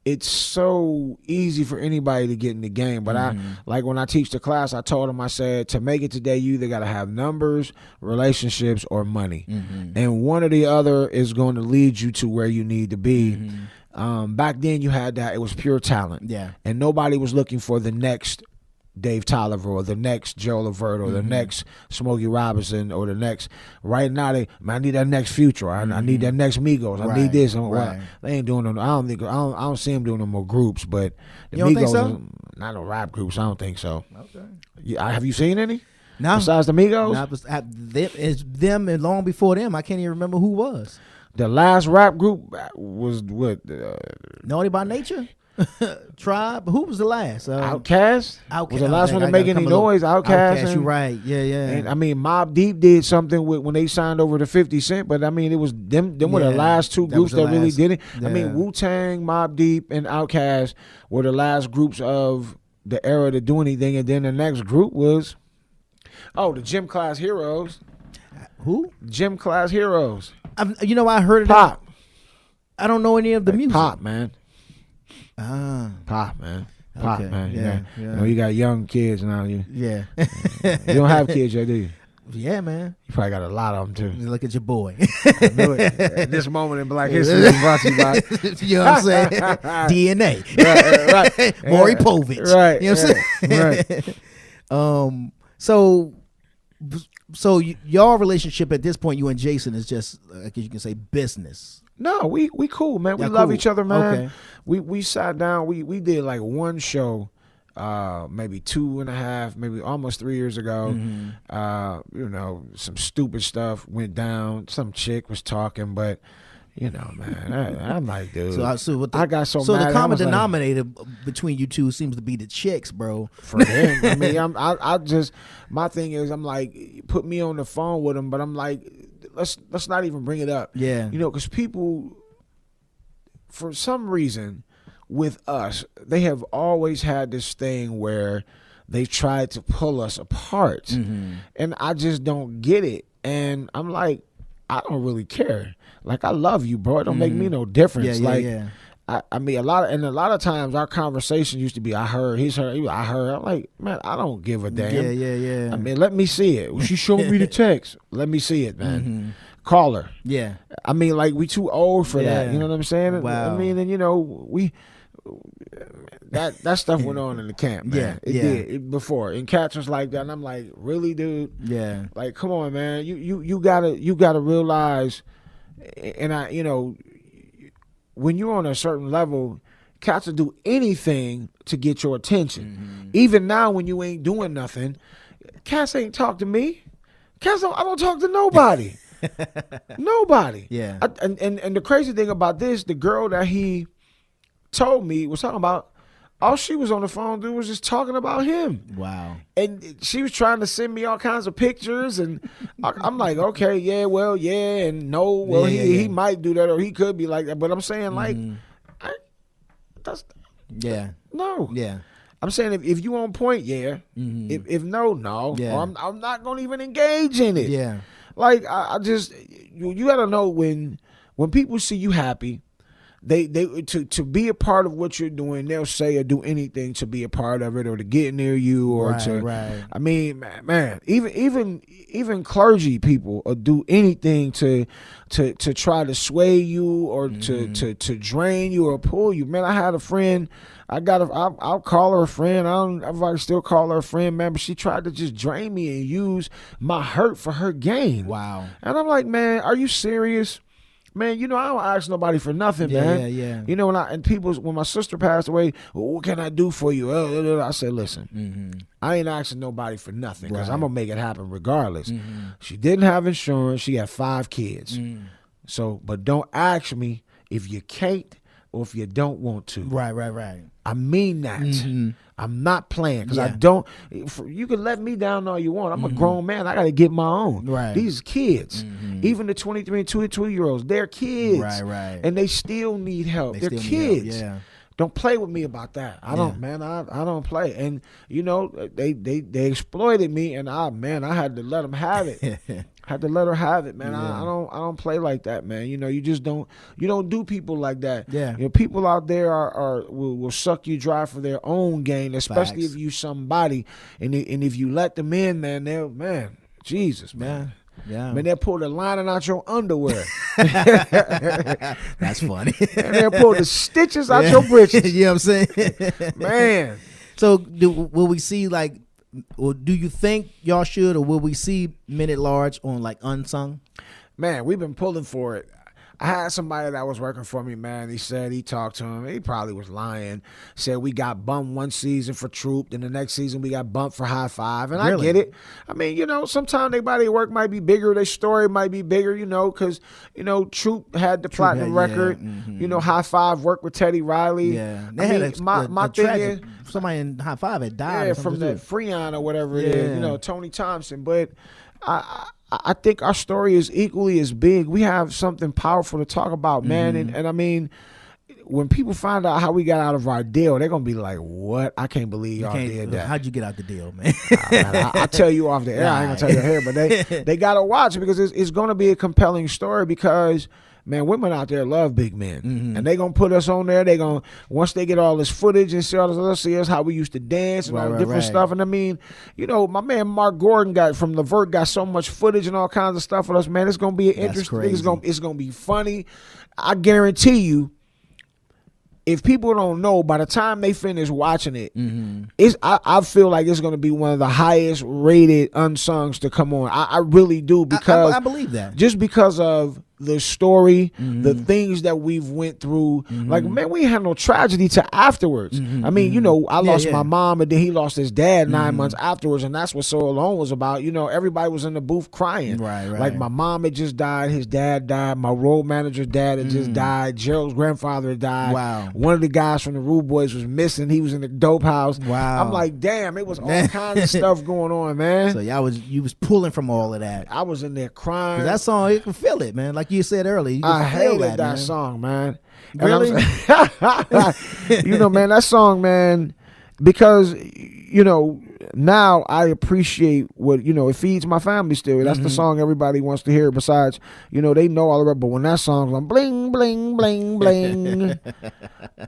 it's so easy for anybody to get in the game. But I like when I teach the class, I told them, I said, to make it today, you either got to have numbers, relationships, or money. And one or the other is going to lead you to where you need to be. Back then you had that. It was pure talent. Yeah. And nobody was looking for the next Dave Tolliver or the next Joe Levert or the next Smokey Robinson or the next. Right now, I need that next Future. I need that next Migos. I need this. Well, they ain't doing no. I don't see them doing no more groups. But the You don't think Migos, so? not no rap groups. I don't think so. Okay. Have you seen any? No. Besides the Migos, it's them, and long before them, I can't even remember who was. the last rap group was what? Naughty by Nature, Tribe. Who was the last? Outkast. Was the last one to make any noise? Outkast. You right? Yeah. And I mean, Mobb Deep did something when they signed over to 50 Cent, but I mean, it was them were the last two groups that really did it. I mean, Wu-Tang, Mobb Deep, and Outkast were the last groups of the era to do anything, and then the next group was Oh, the Gym Class Heroes. Who? Gym Class Heroes. You know, I heard of Pop. them. I don't know any of the music. Pop, man. Pop, man. Pop, man. Yeah. You know, you got young kids now. Yeah. You don't have kids yet, do you? Yeah, man. You probably got a lot of them, too. Look at your boy. I knew it. At this moment in Black History is brought to you by... You know what I'm saying? DNA. Right. Maury Povich. Right. You know what I'm saying? So your relationship at this point, you and Jason, is just, I guess you can say, business. No, we cool, man. We love each other, man. Okay. We sat down. We did like one show, maybe 2.5, maybe almost 3 years ago. Mm-hmm. You know, some stupid stuff went down. Some chick was talking, but you know, man, I'm like, dude. I got so mad. The common denominator between you two seems to be the chicks, bro. For him, I mean, I just, my thing is, I'm like, put me on the phone with him, but I'm like, let's not even bring it up. Yeah, you know, because people, for some reason, with us, they have always had this thing where they tried to pull us apart, mm-hmm. and I just don't get it. And I'm like, I don't really care. Like, I love you, bro. It don't make me no difference. I mean, a lot of times our conversation used to be, I heard, he's heard, I heard. I'm like, man, I don't give a damn. Yeah. I mean, let me see it. She showed me the text. Let me see it, man. Mm-hmm. Call her. Yeah. I mean, like, we too old for that. You know what I'm saying? Wow. I mean, and you know, that stuff went on in the camp, man. It did before. And cats was like that, and I'm like, really, dude? Yeah. Like, come on, man. You gotta realize, and I, you know, when you're on a certain level, cats will do anything to get your attention. Mm-hmm. Even now, when you ain't doing nothing, cats ain't talk to me. I don't talk to nobody. Nobody. Yeah. And the crazy thing about this, the girl that he told me was talking about, all she was on the phone, dude, was just talking about him. Wow. And she was trying to send me all kinds of pictures, and I'm like, okay, yeah, well, yeah, and no, well, he might do that, or he could be like that. But I'm saying, like, no. Yeah. I'm saying if you on point, yeah. Mm-hmm. If no. Yeah. Or I'm not gonna even engage in it. Yeah. Like, I just, you gotta know when people see you happy, they to be a part of what you're doing, they'll say or do anything to be a part of it, or to get near you, or right. I mean, man, even clergy people will do anything to try to sway you, or to drain you or pull you. Man, I had a friend. I'll call her a friend. I still call her a friend, man. But she tried to just drain me and use my hurt for her gain. Wow. And I'm like, man, are you serious? Man, you know, I don't ask nobody for nothing, man. Yeah. You know, when my sister passed away, well, what can I do for you? I said, listen, I ain't asking nobody for nothing, because I'm going to make it happen regardless. She didn't have insurance. She had 5 kids. So, but don't ask me if you can't or if you don't want to. Right. I mean that. I'm not playing, because I don't. You can let me down all you want. I'm a grown man. I got to get my own. Right. These kids, even the 23 and 22-year-olds, they're kids. Right. And they still need help. They're kids. Yeah. Don't play with me about that. I don't, man. I don't play. And you know, they exploited me, and I had to let them have it. Had to let her have it, man. I don't play like that, man. You know, you just don't do people like that. Yeah. You know, people out there will suck you dry for their own gain, especially if you somebody, and if you let them in, man, Jesus, man. Yeah. Man, they'll pull the lining out your underwear. That's funny. And they'll pull the stitches out your britches. You know what I'm saying? Man. So will we see, like, or do you think y'all should, or will we see Men at Large on, like, Unsung? Man, we've been pulling for it. I had somebody that was working for me, man. He said he talked to him. He probably was lying. Said we got bumped one season for Troop, then the next season we got bumped for High Five. And really? I get it. I mean, you know, sometimes their body of work might be bigger. Their story might be bigger, you know, because, you know, Troop had the platinum record. You know, High Five worked with Teddy Riley. Yeah. They had my thing is, somebody in High Five had died. Yeah, from the Freon or whatever it is, you know, Tony Thompson. But I think our story is equally as big. We have something powerful to talk about, man. And I mean, when people find out how we got out of our deal, they're gonna be like, "What? I can't believe y'all did that." How'd you get out the deal, man? I tell you off the air. I ain't gonna tell you here, but they gotta watch it because it's gonna be a compelling story. Because man, women out there love big men, and they gonna put us on there. They gonna once they get all this footage and see all this other, see us how we used to dance and all different stuff. And I mean, you know, my man Mark Gordon from Levert got so much footage and all kinds of stuff with us. Man, it's gonna be interesting. It's gonna be funny. I guarantee you. If people don't know, by the time they finish watching it, I feel like it's going to be one of the highest rated unsungs to come on. I really do, because I believe that. Just because of the story, the things that we've went through. Like, man, we ain't had no tragedy to afterwards. I mean, you know, I lost my mom, and then he lost his dad 9 months afterwards, and that's what So Alone was about. You know, everybody was in the booth crying. Right. Like, my mom had just died, his dad died, my road manager's dad had just died, Gerald's grandfather had died. Wow. One of the guys from the Rude Boys was missing. He was in the dope house. Wow. I'm like, damn, it was all kinds of stuff going on, man. So you was pulling from all of that. I was in there crying. That song, you can feel it, man. Like you said earlier, I hated that song, man. Really? You know, man, that song, man, because, you know, now I appreciate what, you know, it feeds my family still. That's the song everybody wants to hear. Besides, you know, they know all about, but when that song's on, bling, bling, bling, bling,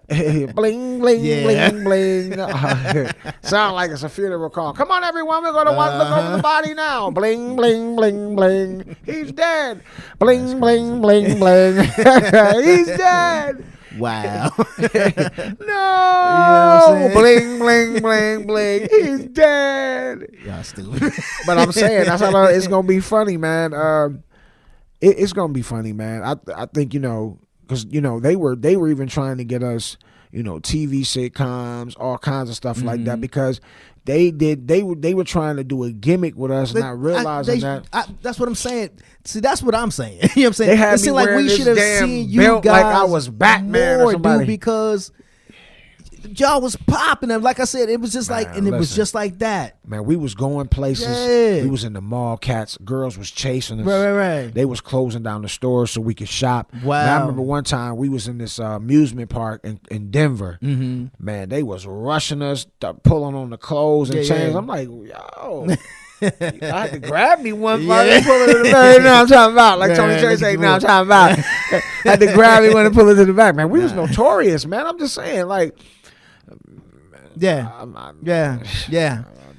bling, bling, bling, bling, sound like it's a funeral call. Come on, everyone, we're going to look over the body now. Bling, bling, bling, bling. He's dead. Bling, bling, bling, bling. He's dead. Wow. No. You know bling, bling, bling, bling. He's dead. Y'all stupid. But I'm saying, that's how it's going to be funny, man. It's going to be funny, man. I think, you know, because, you know, they were even trying to get us, you know, TV sitcoms, all kinds of stuff like that, because they were trying to do a gimmick with us, not realizing that's what I'm saying. See, that's what I'm saying. You know what I'm saying? They had it seemed like we should have seen you guys like I was Batman more, or somebody. dude, because y'all was popping them. Like I said, it was just Man, it was just like that. Man, we was going places. Yeah. We was in the mall. Girls was chasing us. Right. They was closing down the stores so we could shop. Wow. Man, I remember one time we was in this amusement park in Denver. Man, they was rushing us, pulling on the clothes and chains. I'm like, yo. I had to grab me one pull it to the back. You know what I'm talking about? Like Tony Church say, "Now I'm talking about." Had to grab me one and pull it to the back. Man, we was notorious, man. I'm just saying, like, yeah. I'm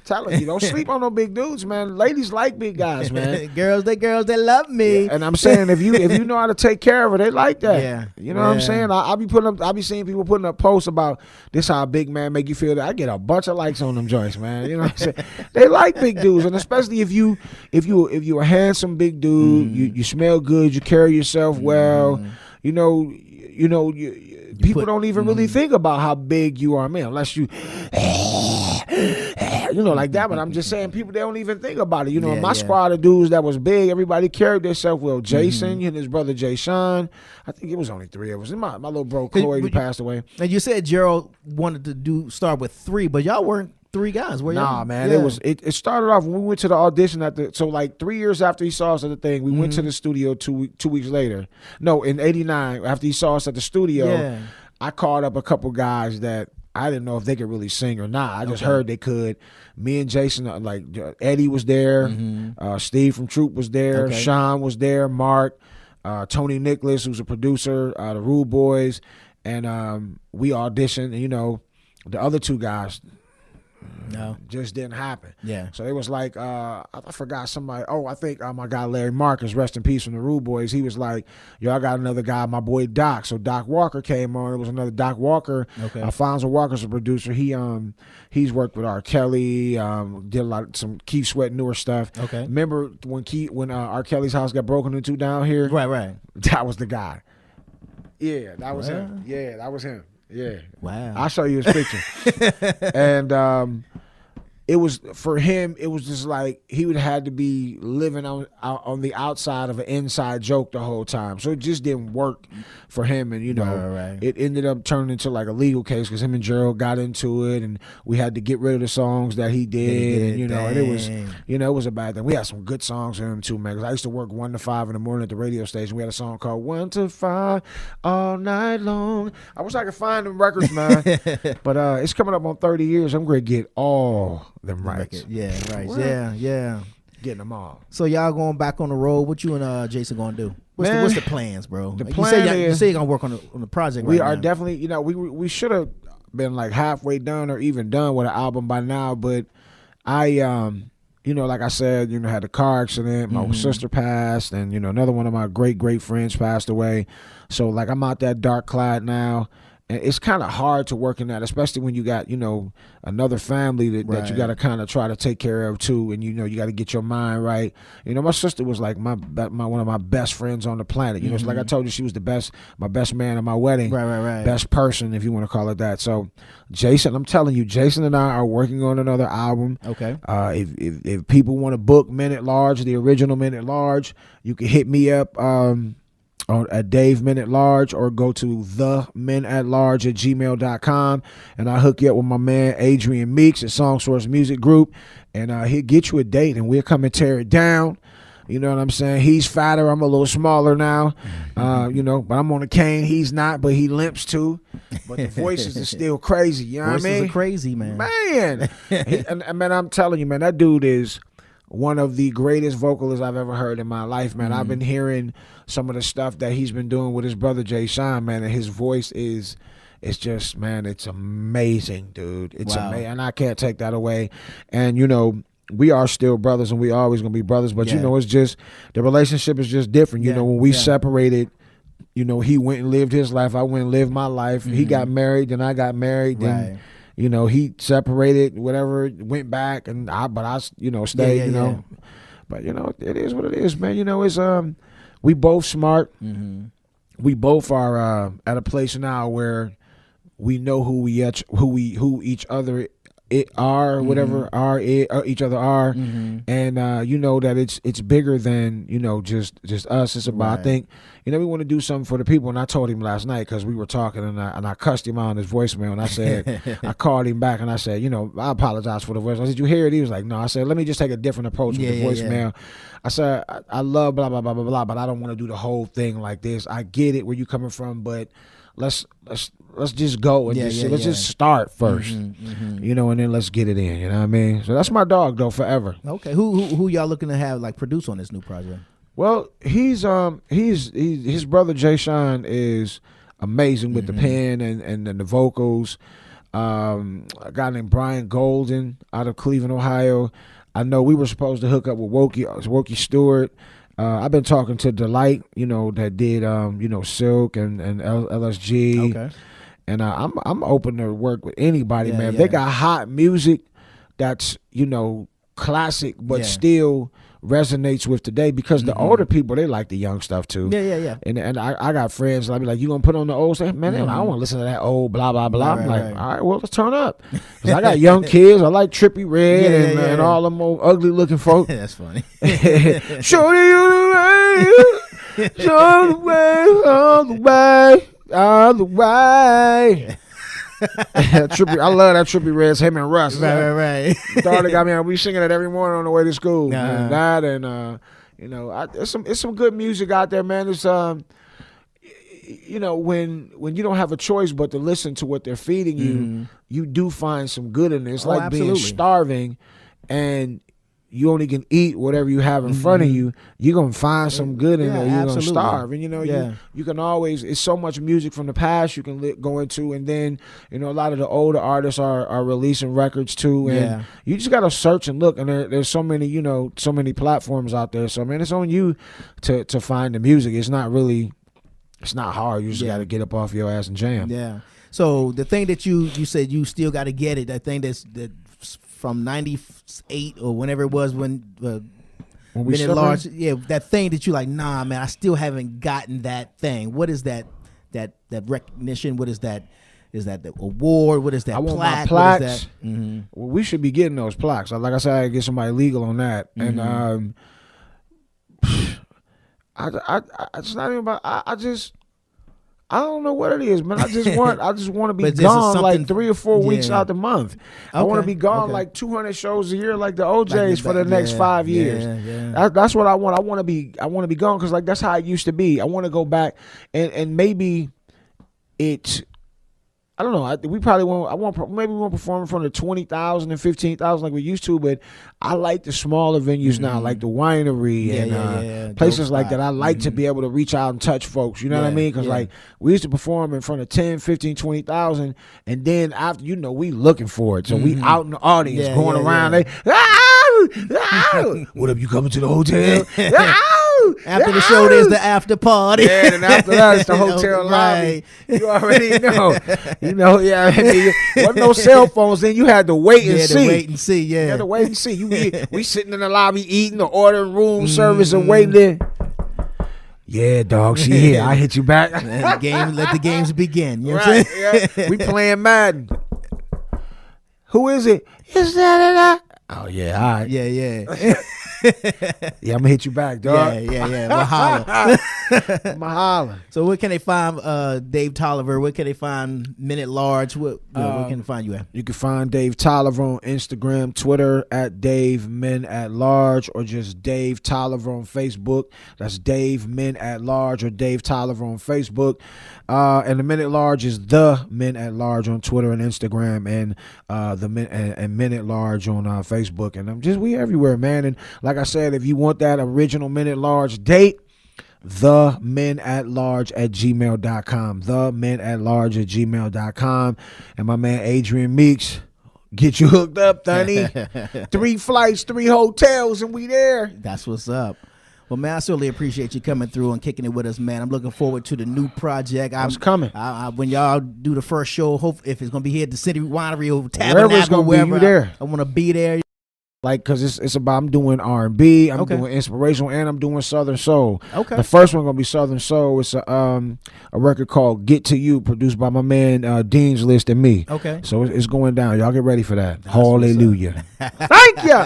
telling you, don't sleep on no big dudes, man. Ladies like big guys, man. girls, they love me. Yeah, and I'm saying, if you know how to take care of her, they like that. Yeah. You know what I'm saying? I be seeing people putting up posts about this, how a big man make you feel. That I get a bunch of likes on them joints, man. You know what I'm saying? They like big dudes, and especially if you a handsome big dude, you smell good, you carry yourself well. People don't even really think about how big you are, man, unless you like that. But I'm just saying, people, they don't even think about it. You know, my squad of dudes that was big, everybody carried themselves well. Jason and his brother Jay Sean. I think it was only 3 of us. And my little bro Chloe, who passed away. And you said Gerald wanted to start with 3, but y'all weren't 3 guys, were y'all? Nah, man. It started off when we went to the audition so like 3 years after he saw us at the thing, we went to the studio 2 weeks later. No, in '89, after he saw us at the studio, I called up a couple guys that I didn't know if they could really sing or not. I just heard they could. Me and Jason, like Eddie was there, Steve from Troop was there, Sean was there, Mark, Tony Nicholas, who's a producer, the Rude Boys, and we auditioned. And you know, the other 2 guys, just didn't happen. Yeah. So it was like, I forgot somebody. Oh, I think my guy Larry Marcus, rest in peace, from the Rude Boys. He was like, yo, I got another guy, my boy Doc. So Doc Walker came on. It was another Doc Walker. Okay. Alfonso Walker's a producer. He's worked with R. Kelly. Did some Keith Sweat newer stuff. Okay. Remember when R. Kelly's house got broken into down here? Right. That was the guy. Yeah, that was him. Yeah, that was him. Yeah. Wow. I'll show you his picture. And it was for him. It was just like he would have to be living on the outside of an inside joke the whole time. So it just didn't work for him, and it ended up turning into like a legal case because him and Gerald got into it, and we had to get rid of the songs that he did, and and it was it was a bad thing. We had some good songs for him too, man. Because I used to work 1 to 5 in the morning at the radio station. We had a song called 1 to 5 all night long. I wish I could find them records, man. But it's coming up on 30 years. I'm going to get all them rights. Yeah, right. Yeah. Getting them all. So y'all going back on the road. What you and Jason going to do? What's the plans, bro? The plan you say you're going to work on the project we right are now. Definitely, we should have been like halfway done or even done with an album by now. But I, like I said, had a car accident. My sister passed, and, another one of my great friends passed away. So, like, I'm out that dark cloud now. And it's kind of hard to work in that, especially when you got, another family that you got to kind of try to take care of too. And, you got to get your mind right. My sister was like one of my best friends on the planet. It's like I told you, she was my best man at my wedding. Right. Best person, if you want to call it that. So Jason, I'm telling you, Jason and I are working on another album. Okay. If people want to book Men at Large, the original Men at Large, you can hit me up. At Dave Men at Large, or go to themenatlarge@gmail.com, and I'll hook you up with my man Adrian Meeks at Song Source Music Group, and he'll get you a date, and we'll come and tear it down. You know what I'm saying? He's fatter, I'm a little smaller now, but I'm on a cane. He's not, but he limps too. But the voices are still crazy. You know what I mean? Voices are crazy, man. And man, I'm telling you, man, that dude is one of the greatest vocalists I've ever heard in my life, man. I've been hearing some of the stuff that he's been doing with his brother Jay Sean, man, and his voice it's just, man, it's amazing, dude. It's amazing, and I can't take that away. And we are still brothers, and we always gonna be brothers. But it's just the relationship is just different. When we separated, he went and lived his life. I went and lived my life. He got married, then I got married. Then he separated, whatever, went back, and I stayed. But it is what it is, man. It's we both smart. We both are at a place now where we know who each other are, whatever each other are, and that it's bigger than just us. It's about, I think, we want to do something for the people. And I told him last night, because we were talking, and I cussed him out on his voicemail, and I said, I called him back and I said, I apologize for the voice. I said, did you hear it? He was like, no. I said, let me just take a different approach with the voicemail. I said, I love blah blah blah blah blah, but I don't want to do the whole thing like this. I get it where you coming from, but let's just go and let's just start first, and then let's get it in. You know what I mean? So that's my dog, though, forever. Okay, who y'all looking to have like produce on this new project? Well, his brother Jay Sean is amazing with the pen and the vocals. A guy named Brian Golden out of Cleveland, Ohio. I know we were supposed to hook up with Wokey Stewart. I've been talking to Delight, that did Silk and LSG. Okay. And I'm open to work with anybody, man. If they got hot music that's, classic but still resonates with today, because the older people, they like the young stuff too. Yeah. And I got friends, I'll be like, you gonna put on the old stuff? Man, I don't want to listen to that old blah blah blah. I'm like, all right, well, let's turn up. 'Cause I got young kids. I like Trippie Redd and all them old ugly looking folk. That's funny. Show you the way, show the way, all the way, all the way. I love that Trippie Redd, him and Russ. Right. Daughter got me. We singing it every morning on the way to school. And that, and it's some good music out there, man. It's when you don't have a choice but to listen to what they're feeding you, you do find some good in it. It's like being starving, and you only can eat whatever you have in front of you. You're going to find some good in there. You're going to starve. And, you can always, it's so much music from the past you can go into. And then, a lot of the older artists are releasing records too. And you just got to search and look. And there's so many, so many platforms out there. So, man, it's on you to find the music. It's not hard. You just got to get up off your ass and jam. Yeah. So the thing that you said you still got to get it, I think that's from 98 or whenever it was when we Men at Large, that thing that you like, nah, man, I still haven't gotten that thing. What is that recognition? What is that? Is that the award? What is that? I want plaque? my plaques. What is that? Mm-hmm. Well, we should be getting those plaques. Like I said, I gotta get somebody legal on that. Mm-hmm. And it's not even about. I don't know what it is, man. I just want to be gone like 3 or 4 weeks out the month. I want to be gone like 200 shows a year, like the OJs for the next 5 years. That's what I want. I want to be gone because like that's how it used to be. I want to go back and maybe it's. I don't know. We probably won't. Maybe we won't perform in front of 20,000 and 15,000 like we used to. But I like the smaller venues now, like the winery and places like that. I like to be able to reach out and touch folks. You know what I mean? Because like we used to perform in front of 10, 15, 20,000, and then after we looking for it. So we out in the audience going around. They, what up? You coming to the hotel? After the show, there's the after party. Yeah, and after that, it's the hotel lobby. You already know. Wasn't no cell phones then. You had to wait and see. You had to wait and see. We sitting in the lobby eating or ordering room service and waiting there. Yeah, dog, she here. I hit you back. Let the games begin. You know what I'm saying? Yeah. We playing Madden. Who is it? Is that? Oh, yeah, all right. Yeah. Yeah, I'm gonna hit you back, dog. Yeah. Mahalo. Mahalo. So where can they find Dave Tolliver? Where can they find Men at Large? Where can they find you at? You can find Dave Tolliver on Instagram, Twitter at Dave Men at Large, or just Dave Tolliver on Facebook. That's Dave Men at Large or Dave Tolliver on Facebook. And the Men at Large is the Men at Large on Twitter and Instagram, and the Men at Large on Facebook. And we everywhere, man. And like I said, if you want that original Men at Large date, the men at large at gmail.com. The men at large at gmail.com. And my man Adrian Meeks, get you hooked up, Thunny. 3 flights, 3 hotels, and we there. That's what's up. Well, man, I certainly appreciate you coming through and kicking it with us, man. I'm looking forward to the new project. It's coming. When y'all do the first show, hope if it's going to be here at the City Winery or Tabernacle, wherever it's going to be, you there. I want to be there. Like, because it's about, I'm doing R&B, I'm doing inspirational, and I'm doing Southern Soul. Okay. The first one going to be Southern Soul. It's a record called Get To You, produced by my man Dean's List and me. Okay. So it's going down. Y'all get ready for that. Hallelujah. Thank you.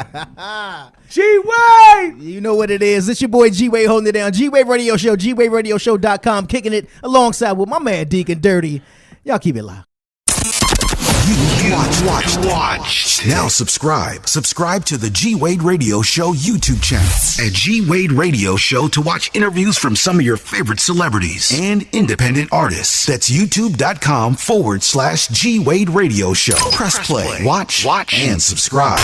G-Wade. You know what it is. It's your boy G-Wade holding it down. G-Wade Radio Show, GWadeRadioShow.com, kicking it alongside with my man Deacon Dirty. Y'all keep it live. You watch. Now subscribe to the G Wade Radio Show YouTube channel at G Wade Radio Show to watch interviews from some of your favorite celebrities and independent artists. That's youtube.com/G Wade Radio Show. Press play, watch, and subscribe.